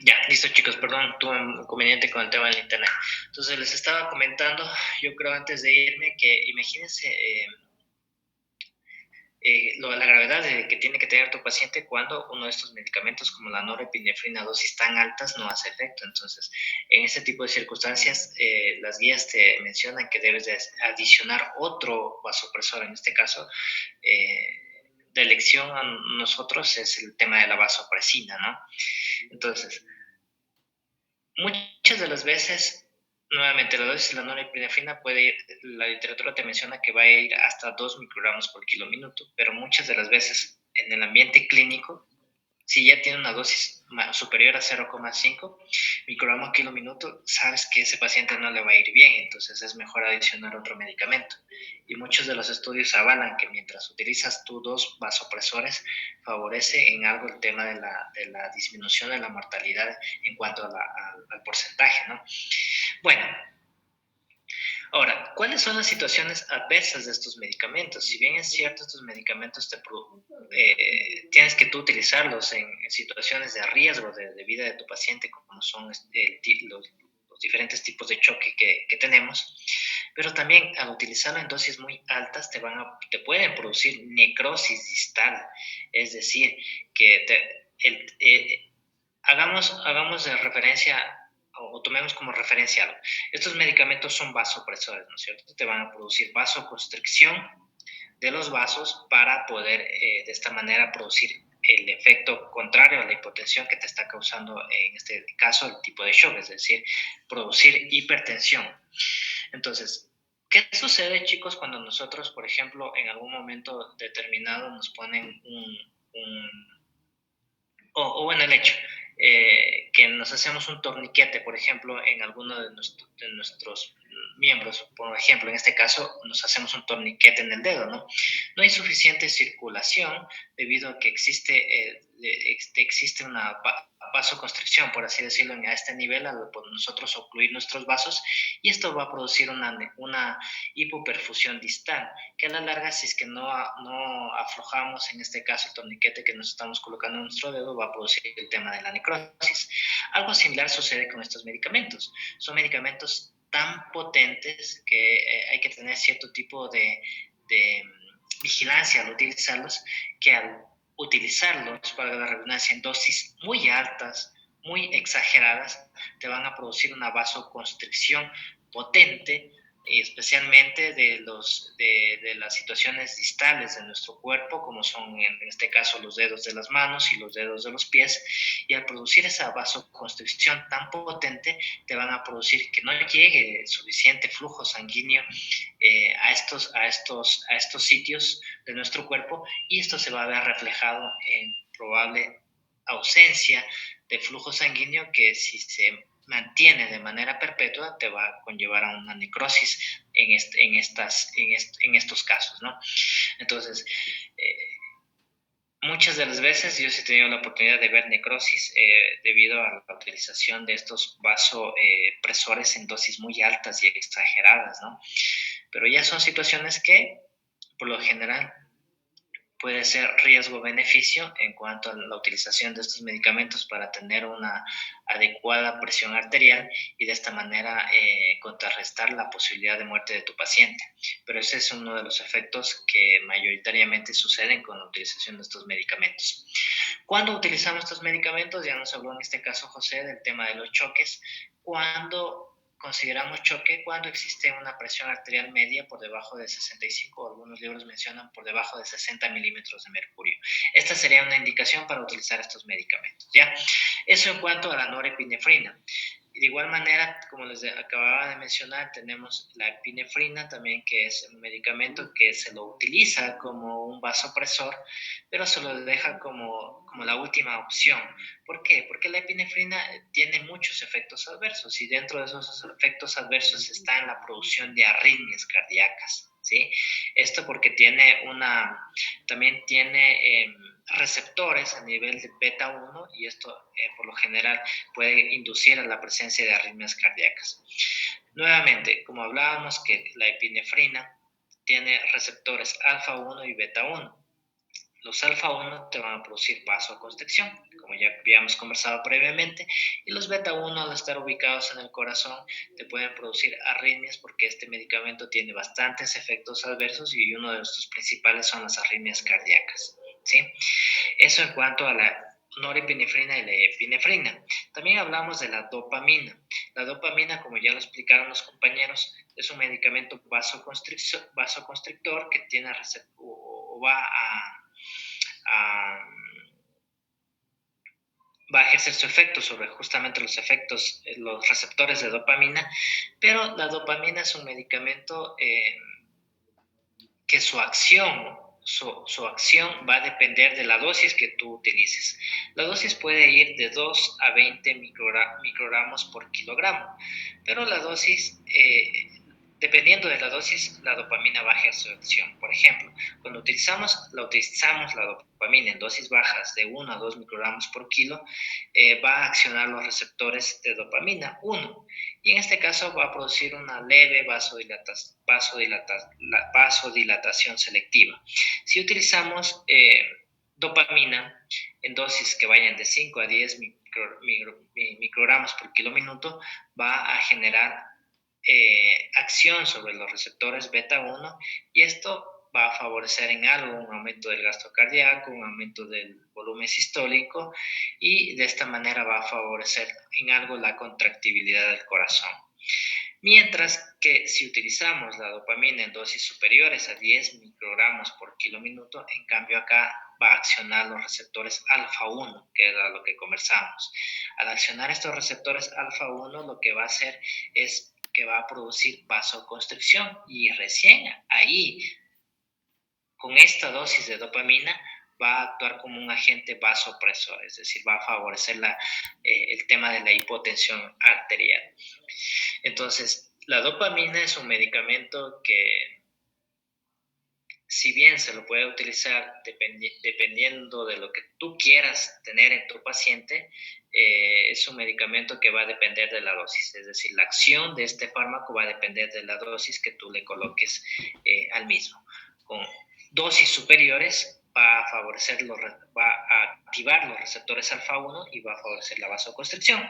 [SPEAKER 1] Ya, listo chicos, perdón, tuve un inconveniente con el tema del internet. Entonces les estaba comentando, yo creo antes de irme, que imagínense la gravedad que tiene que tener tu paciente cuando uno de estos medicamentos como la norepinefrina a dosis tan altas no hace efecto. Entonces, en este tipo de circunstancias, las guías te mencionan que debes de adicionar otro vasopresor, en este caso, de elección a nosotros es el tema de la vasopresina, ¿no? Entonces, muchas de las veces, nuevamente, la dosis de la norepinefrina puede ir, la literatura te menciona que va a ir hasta 2 microgramos por kilo minuto, pero muchas de las veces en el ambiente clínico, si ya tiene una dosis superior a 0,5 microgramos kilo minuto, sabes que ese paciente no le va a ir bien, entonces es mejor adicionar otro medicamento. Y muchos de los estudios avalan que mientras utilizas tú 2 vasopresores, favorece en algo el tema de la disminución de la mortalidad en cuanto al porcentaje, ¿no? Bueno, ahora, ¿cuáles son las situaciones adversas de estos medicamentos? Si bien es cierto, estos medicamentos tienes que tú utilizarlos en situaciones de riesgo de vida de tu paciente, como son los diferentes tipos de choque que tenemos, pero también al utilizarlo en dosis muy altas te pueden producir necrosis distal, es decir, que hagamos de referencia o tomemos como referencia algo. Estos medicamentos son vasopresores, ¿no es cierto? Te van a producir vasoconstricción de los vasos para poder de esta manera producir el efecto contrario a la hipotensión que te está causando en este caso el tipo de shock, es decir, producir hipertensión. Entonces, ¿qué sucede, chicos, cuando nosotros, por ejemplo, en algún momento determinado nos ponen o bueno, el hecho, que nos hacemos un torniquete, por ejemplo, en alguno de nuestros miembros, por ejemplo, en este caso, nos hacemos un torniquete en el dedo, ¿no? No hay suficiente circulación debido a que existe una vasoconstricción, por así decirlo, a este nivel, al nosotros ocluir nuestros vasos, y esto va a producir una hipoperfusión distal, que a la larga, si es que no aflojamos, en este caso, el torniquete que nos estamos colocando en nuestro dedo, va a producir el tema de la necrosis. Algo similar sucede con estos medicamentos. Son medicamentos tan potentes que hay que tener cierto tipo de vigilancia al utilizarlos, que al utilizarlos, para la redundancia, en dosis muy altas, muy exageradas, te van a producir una vasoconstricción potente, especialmente de las situaciones distales de nuestro cuerpo, como son en este caso los dedos de las manos y los dedos de los pies, y al producir esa vasoconstricción tan potente, te van a producir que no llegue suficiente flujo sanguíneo a estos sitios de nuestro cuerpo, y esto se va a ver reflejado en probable ausencia de flujo sanguíneo que, si se mantiene de manera perpetua, te va a conllevar a una necrosis en estos casos, ¿no? Entonces, muchas de las veces yo sí he tenido la oportunidad de ver necrosis debido a la utilización de estos vasopresores en dosis muy altas y exageradas, ¿no? Pero ya son situaciones que, por lo general, puede ser riesgo-beneficio en cuanto a la utilización de estos medicamentos para tener una adecuada presión arterial y de esta manera contrarrestar la posibilidad de muerte de tu paciente. Pero ese es uno de los efectos que mayoritariamente suceden con la utilización de estos medicamentos. ¿Cuándo utilizamos estos medicamentos? Ya nos habló en este caso José del tema de los choques. Cuando consideramos choque, cuando existe una presión arterial media por debajo de 65, algunos libros mencionan por debajo de 60 milímetros de mercurio. Esta sería una indicación para utilizar estos medicamentos, ¿ya? Eso en cuanto a la norepinefrina. De igual manera, como les acababa de mencionar, tenemos la epinefrina también, que es un medicamento que se lo utiliza como un vasopresor, pero se lo deja como la última opción. ¿Por qué? Porque la epinefrina tiene muchos efectos adversos y dentro de esos efectos adversos está en la producción de arritmias cardíacas, ¿sí? Esto porque también tiene receptores a nivel de beta 1 y esto por lo general puede inducir a la presencia de arritmias cardíacas. Nuevamente, como hablábamos que la epinefrina tiene receptores alfa 1 y beta 1. Los alfa 1 te van a producir vasoconstricción, como ya habíamos conversado previamente, y los beta 1 al estar ubicados en el corazón te pueden producir arritmias porque este medicamento tiene bastantes efectos adversos y uno de los principales son las arritmias cardíacas, ¿sí? Eso en cuanto a la norepinefrina y la epinefrina. También hablamos de la dopamina. La dopamina, como ya lo explicaron los compañeros, es un medicamento vasoconstrictor que tiene o va a ejercer su efecto sobre justamente los receptores de dopamina, pero la dopamina es un medicamento que su acción va a depender de la dosis que tú utilices. La dosis puede ir de 2 a 20 microgramos por kilogramo, pero la dosis, dependiendo de la dosis, la dopamina va a ejercer su acción. Por ejemplo, cuando utilizamos la dopamina en dosis bajas de 1 a 2 microgramos por kilo, va a accionar los receptores de dopamina 1 y en este caso va a producir una leve vasodilatación selectiva. Si utilizamos dopamina en dosis que vayan de 5 a 10 microgramos por kilo minuto, va a generar acción sobre los receptores beta 1 y esto va a favorecer en algo un aumento del gasto cardíaco, un aumento del volumen sistólico y de esta manera va a favorecer en algo la contractibilidad del corazón. Mientras que si utilizamos la dopamina en dosis superiores a 10 microgramos por kilo minuto, en cambio acá va a accionar los receptores alfa 1, que era lo que conversamos. Al accionar estos receptores alfa 1, lo que va a hacer es que va a producir vasoconstricción y recién ahí, con esta dosis de dopamina, va a actuar como un agente vasopresor, es decir, va a favorecer el tema de la hipotensión arterial. Entonces, la dopamina es un medicamento que, si bien se lo puede utilizar dependiendo de lo que tú quieras tener en tu paciente, es un medicamento que va a depender de la dosis, es decir, la acción de este fármaco va a depender de la dosis que tú le coloques al mismo. Con dosis superiores va a activar los receptores alfa 1 y va a favorecer la vasoconstricción.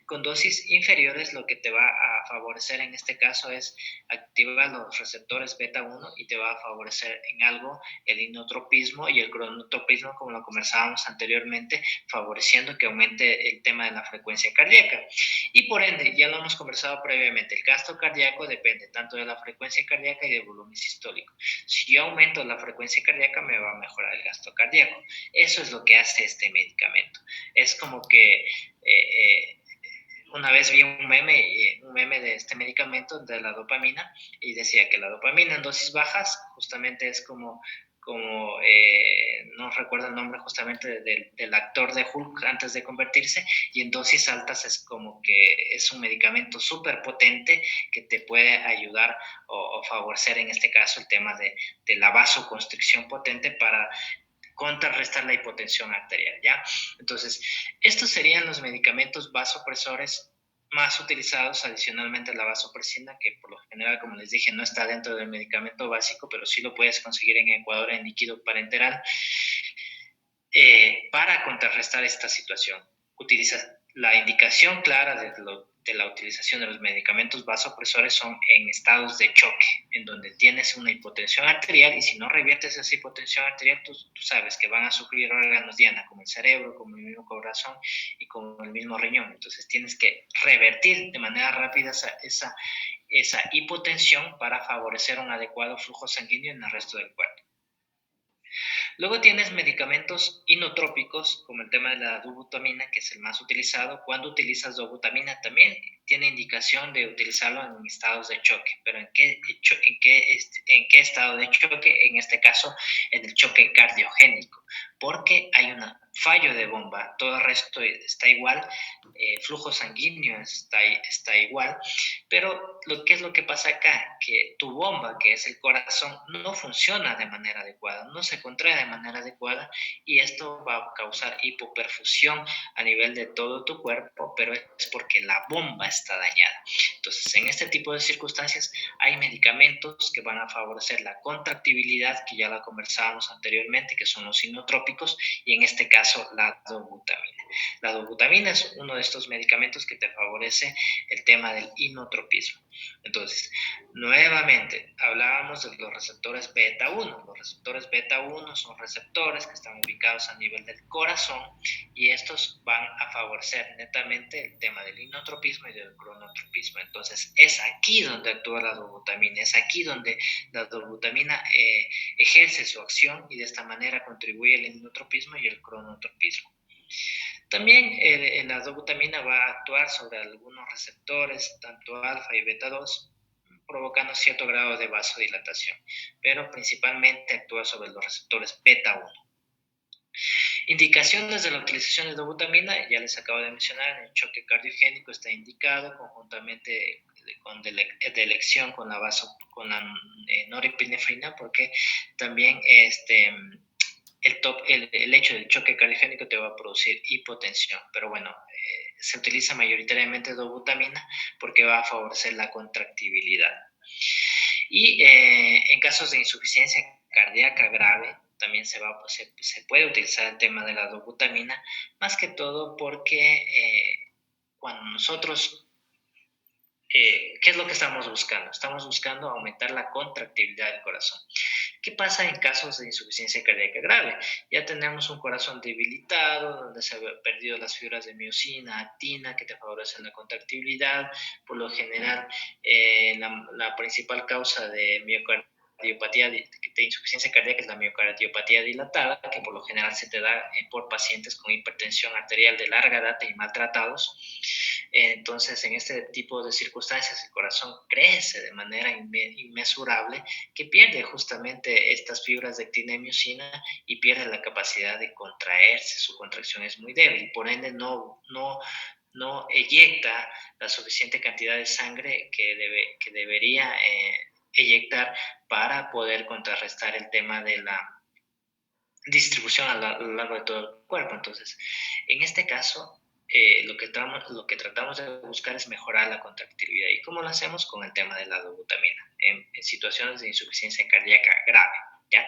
[SPEAKER 1] Con dosis inferiores lo que te va a favorecer en este caso es activar los receptores beta 1 y te va a favorecer en algo el inotropismo y el cronotropismo, como lo conversábamos anteriormente, favoreciendo que aumente el tema de la frecuencia cardíaca. Y por ende, ya lo hemos conversado previamente, el gasto cardíaco depende tanto de la frecuencia cardíaca y del volumen sistólico. Si yo aumento la frecuencia cardíaca, me va a mejorar el gasto cardíaco. Eso es lo que hace este medicamento. Es como que una vez vi un meme de este medicamento, de la dopamina, y decía que la dopamina en dosis bajas justamente es como no recuerdo el nombre justamente del actor de Hulk antes de convertirse, y en dosis altas es como que es un medicamento súper potente que te puede ayudar o favorecer en este caso el tema de la vasoconstricción potente para contrarrestar la hipotensión arterial, ¿ya? Entonces, estos serían los medicamentos vasopresores más utilizados adicionalmente a la vasopresina, que por lo general, como les dije, no está dentro del medicamento básico, pero sí lo puedes conseguir en Ecuador en líquido parenteral, para contrarrestar esta situación. Utiliza la indicación clara de la utilización de los medicamentos vasopresores son en estados de choque, en donde tienes una hipotensión arterial, y si no reviertes esa hipotensión arterial, tú sabes que van a sufrir órganos diana, como el cerebro, como el mismo corazón y como el mismo riñón. Entonces tienes que revertir de manera rápida esa hipotensión para favorecer un adecuado flujo sanguíneo en el resto del cuerpo. Luego tienes medicamentos inotrópicos, como el tema de la dobutamina, que es el más utilizado. Cuando utilizas dobutamina también tiene indicación de utilizarlo en estados de choque. ¿Pero en qué estado de choque? En este caso, en el choque cardiogénico, porque hay un fallo de bomba, todo el resto está igual, flujo sanguíneo está igual, pero ¿qué es lo que pasa acá? Que tu bomba, que es el corazón, no funciona de manera adecuada, no se contrae de manera adecuada, y esto va a causar hipoperfusión a nivel de todo tu cuerpo, pero es porque la bomba está dañada. Entonces, en este tipo de circunstancias hay medicamentos que van a favorecer la contractibilidad, que ya la conversábamos anteriormente, que son los inotrópicos, y en este caso la dobutamina. La dobutamina es uno de estos medicamentos que te favorece el tema del inotropismo. Entonces, nuevamente, hablábamos de los receptores beta 1. Los receptores beta 1 son receptores que están ubicados a nivel del corazón, y estos van a favorecer netamente el tema del inotropismo y del cronotropismo. Entonces, es aquí donde actúa la dobutamina, es aquí donde la dobutamina ejerce su acción, y de esta manera contribuye al inotropismo y el cronotropismo. También la dobutamina va a actuar sobre algunos receptores, tanto alfa y beta 2, provocando cierto grado de vasodilatación, pero principalmente actúa sobre los receptores beta 1. Indicaciones de la utilización de dobutamina, ya les acabo de mencionar, en el choque cardiogénico está indicado conjuntamente de elección con la norepinefrina, porque también el hecho del choque cardiogénico te va a producir hipotensión, pero bueno, se utiliza mayoritariamente dobutamina porque va a favorecer la contractibilidad. Y en casos de insuficiencia cardíaca grave, también se puede utilizar el tema de la dobutamina, más que todo porque cuando nosotros ¿qué es lo que estamos buscando? Estamos buscando aumentar la contractibilidad del corazón. ¿Qué pasa en casos de insuficiencia cardíaca grave? Ya tenemos un corazón debilitado, donde se han perdido las fibras de miocina, actina, que te favorecen la contractibilidad. Por lo general, la principal causa de miocardiopatía, de insuficiencia cardíaca, es la miocardiopatía dilatada, que por lo general se te da por pacientes con hipertensión arterial de larga data y maltratados. Entonces, en este tipo de circunstancias, el corazón crece de manera inmesurable, que pierde justamente estas fibras de actina y miocina y pierde la capacidad de contraerse. Su contracción es muy débil, por ende no eyecta la suficiente cantidad de sangre que debería eyectar para poder contrarrestar el tema de la distribución a lo largo de todo el cuerpo. Entonces, en este caso, lo que tratamos de buscar es mejorar la contractibilidad. ¿Y cómo lo hacemos? Con el tema de la dobutamina en situaciones de insuficiencia cardíaca grave, ¿ya?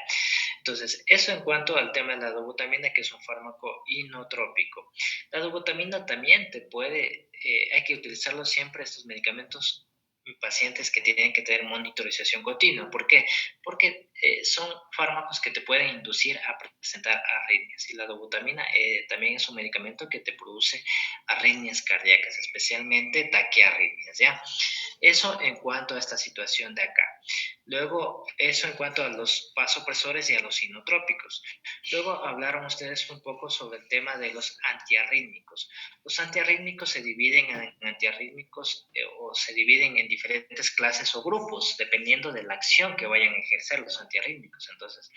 [SPEAKER 1] Entonces, eso en cuanto al tema de la dobutamina, que es un fármaco inotrópico. La dobutamina también hay que utilizarlo siempre, estos medicamentos, en pacientes que tienen que tener monitorización continua. ¿Por qué? Porque son fármacos que te pueden inducir a presentar arritmias, y la dobutamina también es un medicamento que te produce arritmias cardíacas, especialmente taquiarritmias, ¿ya? Eso en cuanto a esta situación de acá. Luego, eso en cuanto a los vasopresores y a los inotrópicos. Luego hablaron ustedes un poco sobre el tema de los antiarrítmicos. Los antiarrítmicos se dividen en antiarrítmicos o se dividen en diferentes clases o grupos, dependiendo de la acción que vayan a ejercer los antiarrítmicos. Entonces,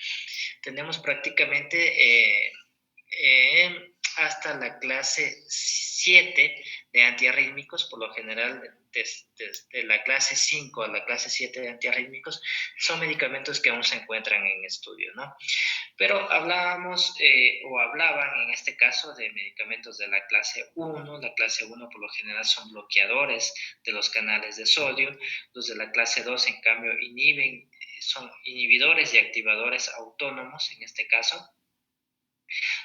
[SPEAKER 1] tenemos prácticamente hasta la clase 7 de antiarrítmicos. Por lo general, desde la clase 5 a la clase 7 de antiarrítmicos son medicamentos que aún se encuentran en estudio, ¿no? Pero hablábamos o hablaban en este caso de medicamentos de la clase 1. La clase 1 por lo general son bloqueadores de los canales de sodio. Los de la clase 2 en cambio son inhibidores y activadores autónomos en este caso.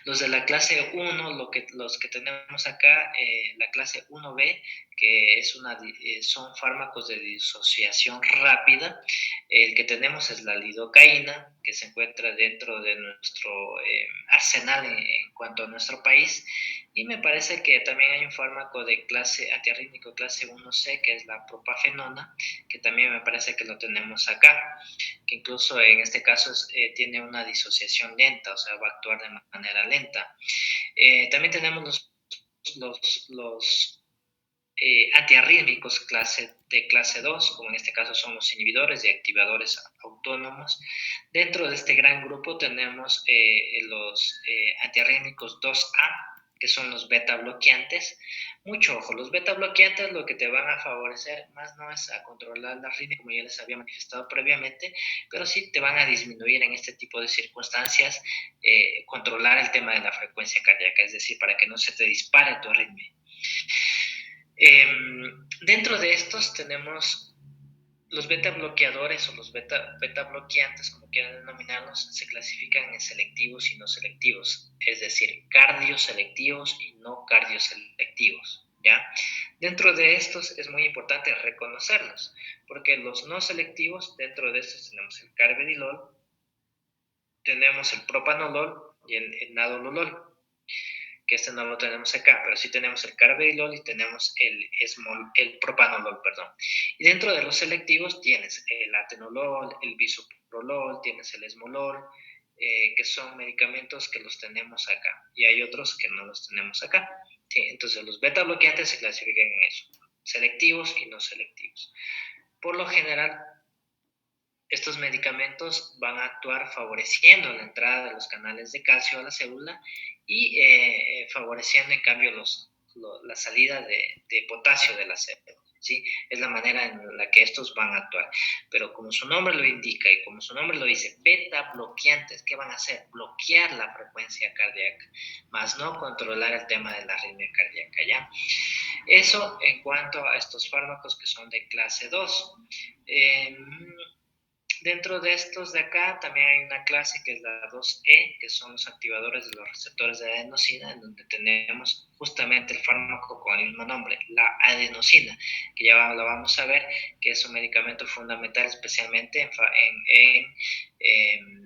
[SPEAKER 1] Los de la clase 1, los que tenemos acá, la clase 1B, que son fármacos de disociación rápida. El que tenemos es la lidocaína, que se encuentra dentro de nuestro arsenal en cuanto a nuestro país. Y me parece que también hay un fármaco de clase antiarrítmico clase 1C, que es la propafenona, que también me parece que lo tenemos acá, que incluso en este caso tiene una disociación lenta, o sea, va a actuar de manera lenta. También tenemos los antiarrítmicos de clase 2, como en este caso son los inhibidores y activadores autónomos. Dentro de este gran grupo tenemos los antiarrítmicos 2A, que son los beta bloqueantes. Mucho ojo, los beta bloqueantes lo que te van a favorecer más no es a controlar la arritmia, como ya les había manifestado previamente, pero sí te van a disminuir en este tipo de circunstancias, controlar el tema de la frecuencia cardíaca, es decir, para que no se te dispare tu arritmia. Dentro de estos tenemos los beta bloqueadores o los beta bloqueantes, como quieran denominarlos, se clasifican en selectivos y no selectivos, es decir, cardioselectivos y no cardioselectivos, ¿ya? Dentro de estos es muy importante reconocerlos, porque los no selectivos, dentro de estos tenemos el carvedilol, tenemos el propanolol y el nadololol, que este no lo tenemos acá, pero sí tenemos el carvedilol y tenemos el propanolol, perdón. Y dentro de los selectivos tienes el atenolol, el bisoprolol, tienes el esmolol, que son medicamentos que los tenemos acá, y hay otros que no los tenemos acá. ¿Sí? Entonces los beta bloqueantes se clasifican en eso, selectivos y no selectivos. Por lo general, estos medicamentos van a actuar favoreciendo la entrada de los canales de calcio a la célula y favoreciendo en cambio la salida de potasio de la célula. ¿Sí? Es la manera en la que estos van a actuar. Pero como su nombre lo indica y como su nombre lo dice, beta bloqueantes, ¿qué van a hacer? Bloquear la frecuencia cardíaca, más no controlar el tema de la arritmia cardíaca, ¿ya? Eso en cuanto a estos fármacos que son de clase 2. Dentro de estos de acá también hay una clase que es la 2E, que son los activadores de los receptores de adenosina, en donde tenemos justamente el fármaco con el mismo nombre, la adenosina, que ya lo vamos a ver, que es un medicamento fundamental especialmente en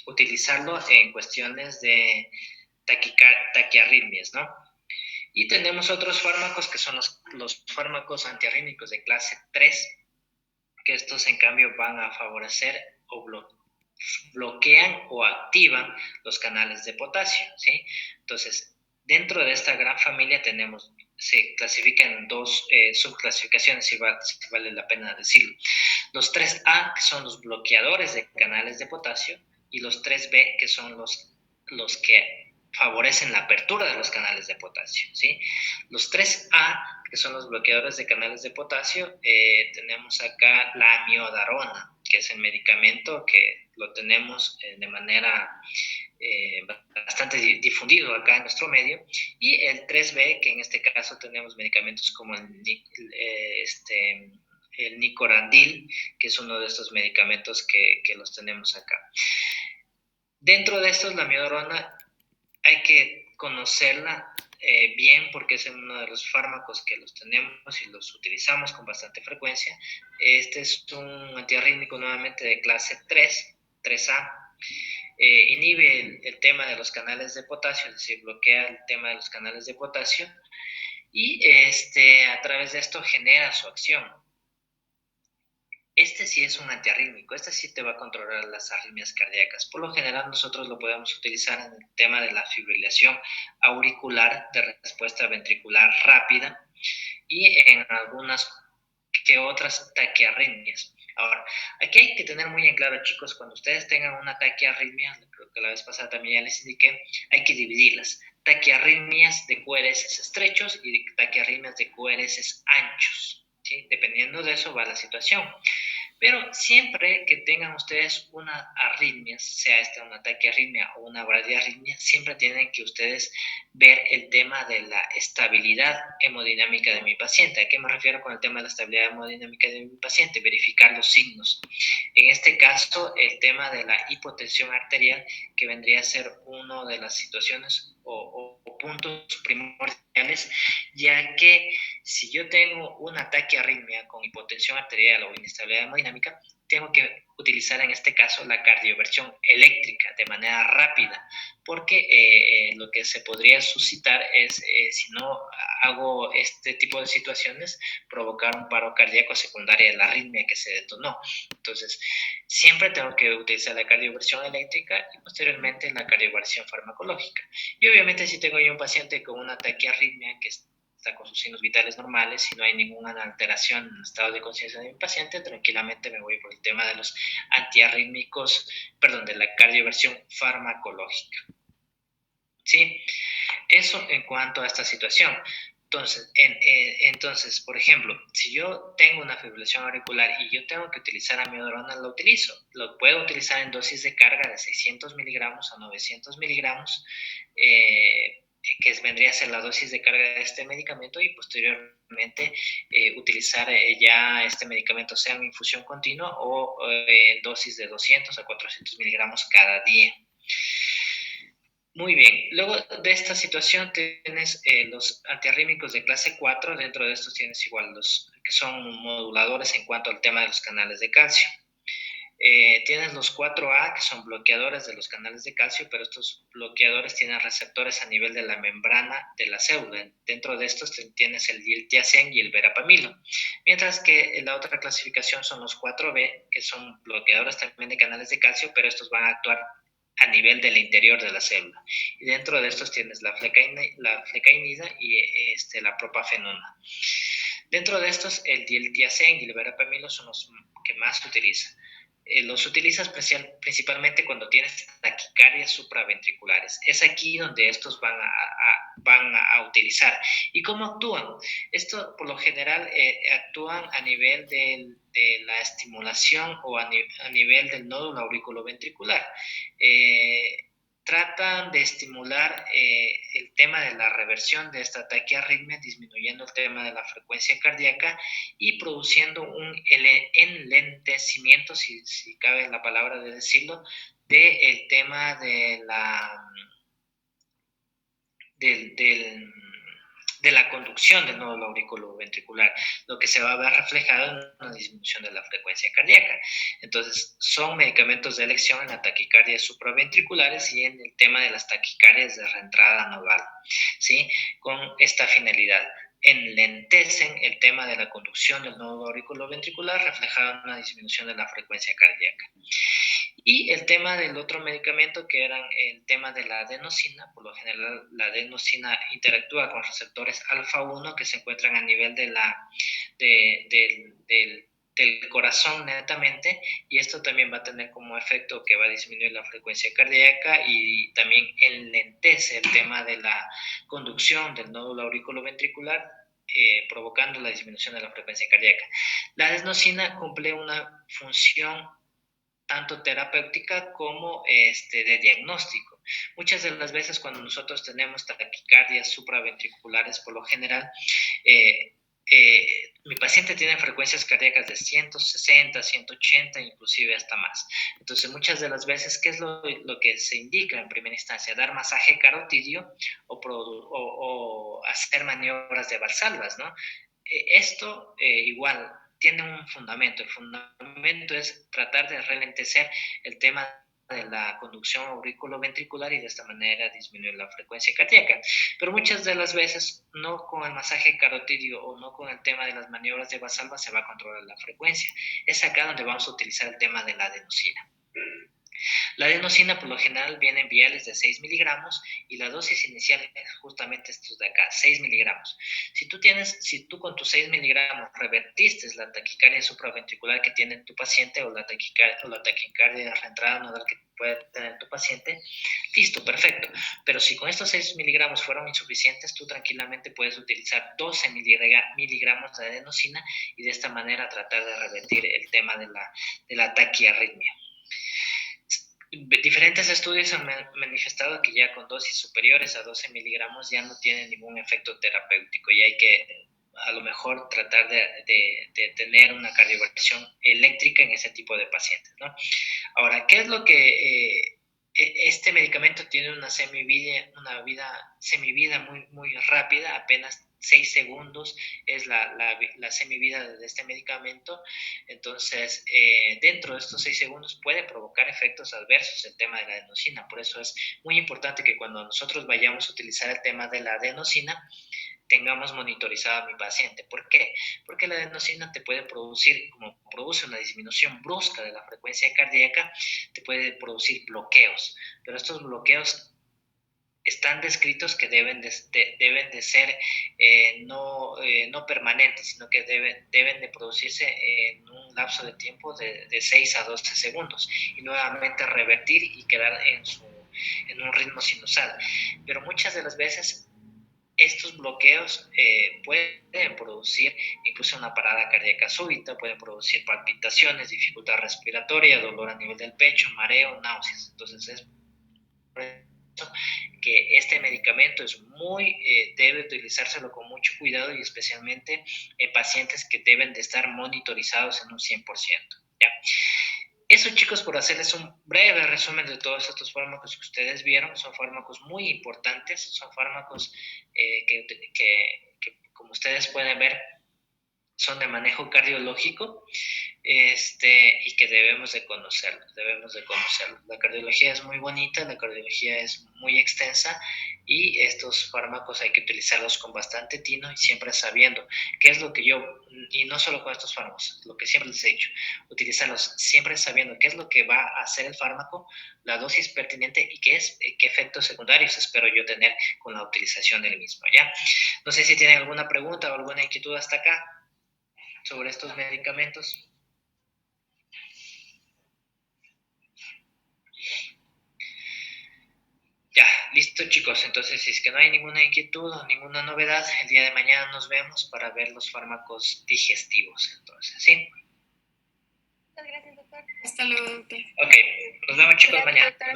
[SPEAKER 1] utilizarlo en cuestiones de taquiarritmias, ¿no? Y tenemos otros fármacos que son los fármacos antiarrítmicos de clase 3, que estos en cambio van a favorecer o bloquean o activan los canales de potasio, ¿sí? Entonces, dentro de esta gran familia se clasifican en dos subclasificaciones, si vale la pena decirlo. Los 3A, que son los bloqueadores de canales de potasio, y los 3B, que son los que favorecen la apertura de los canales de potasio, ¿sí? Los 3A, que son los bloqueadores de canales de potasio, tenemos acá la amiodarona, que es el medicamento que lo tenemos de manera bastante difundido acá en nuestro medio, y el 3B, que en este caso tenemos medicamentos como el nicorandil, que es uno de estos medicamentos que los tenemos acá. Dentro de estos, la amiodarona hay que conocerla bien, porque es uno de los fármacos que los tenemos y los utilizamos con bastante frecuencia. Este es un antiarrítmico nuevamente de clase 3A. Inhibe el tema de los canales de potasio, es decir, bloquea el tema de los canales de potasio, y a través de esto genera su acción. Este sí es un antiarrítmico, este sí te va a controlar las arritmias cardíacas. Por lo general nosotros lo podemos utilizar en el tema de la fibrilación auricular de respuesta ventricular rápida y en algunas que otras taquiarritmias. Ahora, aquí hay que tener muy en claro, chicos, cuando ustedes tengan una taquiarritmia, creo que la vez pasada también ya les indiqué, hay que dividirlas. Taquiarritmias de QRS estrechos y taquiarritmias de QRS anchos. ¿Sí? Dependiendo de eso va la situación. Pero siempre que tengan ustedes una arritmia, sea esta un ataque arritmia o una bradiarritmia, siempre tienen que ustedes ver el tema de la estabilidad hemodinámica de mi paciente. ¿A qué me refiero con el tema de la estabilidad hemodinámica de mi paciente? Verificar los signos. En este caso, el tema de la hipotensión arterial, que vendría a ser una de las situaciones o puntos primordiales, ya que si yo tengo un ataque arritmia con hipotensión arterial o inestabilidad hemodinámica, tengo que utilizar en este caso la cardioversión eléctrica de manera rápida, porque lo que se podría suscitar es, si no hago este tipo de situaciones, provocar un paro cardíaco secundario de la arritmia que se detonó. Entonces, siempre tengo que utilizar la cardioversión eléctrica y posteriormente la cardioversión farmacológica. Y obviamente si tengo yo un paciente con una taquiarritmia que está con sus signos vitales normales y no hay ninguna alteración en el estado de conciencia de mi paciente, tranquilamente me voy por el tema de los antiarrítmicos, perdón, de la cardioversión farmacológica. ¿Sí? Eso en cuanto a esta situación. Entonces, por ejemplo, si yo tengo una fibrilación auricular y yo tengo que utilizar amiodarona, lo utilizo. Lo puedo utilizar en dosis de carga de 600 miligramos a 900 miligramos, que vendría a ser la dosis de carga de este medicamento, y posteriormente utilizar ya este medicamento sea en infusión continua o en dosis de 200 a 400 miligramos cada día. Muy bien, luego de esta situación tienes los antiarrítmicos de clase 4, dentro de estos tienes igual los que son moduladores en cuanto al tema de los canales de calcio. Tienes los 4A, que son bloqueadores de los canales de calcio, pero estos bloqueadores tienen receptores a nivel de la membrana de la célula. Dentro de estos tienes el diltiazem y el verapamilo. Mientras que la otra clasificación son los 4B, que son bloqueadores también de canales de calcio, pero estos van a actuar a nivel del interior de la célula. Y dentro de estos tienes la flecainida y la propafenona. Dentro de estos, el diltiazem y el verapamilo son los que más se utilizan. Los utilizas principalmente cuando tienes taquicardias supraventriculares. Es aquí donde estos van a utilizar. ¿Y cómo actúan? Esto, por lo general, actúan a nivel de la estimulación o a nivel del nódulo auriculoventricular. Tratan de estimular el tema de la reversión de esta taquiarritmia, disminuyendo el tema de la frecuencia cardíaca y produciendo un enlentecimiento, si cabe la palabra de decirlo, del tema de la conducción del nódulo auriculoventricular, lo que se va a ver reflejado en una disminución de la frecuencia cardíaca. Entonces, son medicamentos de elección en las taquicardias supraventriculares y en el tema de las taquicardias de reentrada nodal, ¿sí? Con esta finalidad. Enlentecen el tema de la conducción del nódulo auriculoventricular, reflejado en una disminución de la frecuencia cardíaca. Y el tema del otro medicamento, que era el tema de la adenosina. Por lo general, la adenosina interactúa con receptores alfa-1 que se encuentran a nivel del corazón netamente, y esto también va a tener como efecto que va a disminuir la frecuencia cardíaca y también enlentece el tema de la conducción del nódulo auriculoventricular, provocando la disminución de la frecuencia cardíaca. La adenosina cumple una función tanto terapéutica como de diagnóstico. Muchas de las veces cuando nosotros tenemos taquicardias supraventriculares, por lo general, mi paciente tiene frecuencias cardíacas de 160, 180, inclusive hasta más. Entonces, muchas de las veces, ¿qué es lo que se indica en primera instancia? Dar masaje carotidio o hacer maniobras de Valsalvas, ¿no? Esto igual tiene un fundamento. El fundamento es tratar de ralentecer el tema de la conducción auriculoventricular y de esta manera disminuir la frecuencia cardíaca. Pero muchas de las veces, no con el masaje carotidio o no con el tema de las maniobras de Valsalva se va a controlar la frecuencia. Es acá donde vamos a utilizar el tema de la adenosina. La adenosina por lo general viene en viales de 6 miligramos y la dosis inicial es justamente estos de acá, 6 miligramos. Si tú con tus 6 miligramos revertiste la taquicardia supraventricular que tiene tu paciente o la taquicardia de reentrada nodal que puede tener tu paciente, Listo, perfecto. Pero si con estos 6 miligramos fueron insuficientes, tú tranquilamente puedes utilizar 12 miligramos de adenosina y de esta manera tratar de revertir el tema de la taquiarritmia. Diferentes estudios han manifestado que ya con dosis superiores a 12 miligramos ya no tienen ningún efecto terapéutico y hay que a lo mejor tratar de tener una cardioversión eléctrica en ese tipo de pacientes, ¿no? Ahora, ¿qué es lo que este medicamento tiene una semivida muy rápida, apenas 6 segundos es la semivida de este medicamento. Entonces, dentro de estos 6 segundos puede provocar efectos adversos el tema de la adenosina. Por eso es muy importante que cuando nosotros vayamos a utilizar el tema de la adenosina, tengamos monitorizado a mi paciente. ¿Por qué? Porque la adenosina te puede producir, como produce una disminución brusca de la frecuencia cardíaca, te puede producir bloqueos, pero estos bloqueos están descritos que deben de ser no permanentes, sino que deben de producirse en un lapso de tiempo de 6 a 12 segundos y nuevamente revertir y quedar en un ritmo sinusal. Pero muchas de las veces estos bloqueos pueden producir incluso una parada cardíaca súbita, pueden producir palpitaciones, dificultad respiratoria, dolor a nivel del pecho, mareo, náuseas. Entonces es por eso que este medicamento debe utilizárselo con mucho cuidado y especialmente en pacientes que deben de estar monitorizados en un 100%. ¿Ya? Eso, chicos, por hacerles un breve resumen de todos estos fármacos que ustedes vieron, son fármacos muy importantes, son fármacos que, como ustedes pueden ver, son de manejo cardiológico y que debemos de conocerlos. La cardiología es muy bonita, la cardiología es muy extensa y estos fármacos hay que utilizarlos con bastante tino y siempre sabiendo qué es lo que y no solo con estos fármacos, lo que siempre les he dicho, utilizarlos siempre sabiendo qué es lo que va a hacer el fármaco, la dosis pertinente y qué efectos secundarios espero yo tener con la utilización del mismo, ¿ya? No sé si tienen alguna pregunta o alguna inquietud hasta acá sobre estos medicamentos. Ya, listo, chicos. Entonces, si es que no hay ninguna inquietud o ninguna novedad, el día de mañana nos vemos para ver los fármacos digestivos. Entonces, ¿sí?
[SPEAKER 5] Muchas gracias, doctor.
[SPEAKER 6] Hasta luego, doctor.
[SPEAKER 1] Ok, nos vemos, chicos,
[SPEAKER 5] Gracias,
[SPEAKER 1] mañana.
[SPEAKER 5] doctor.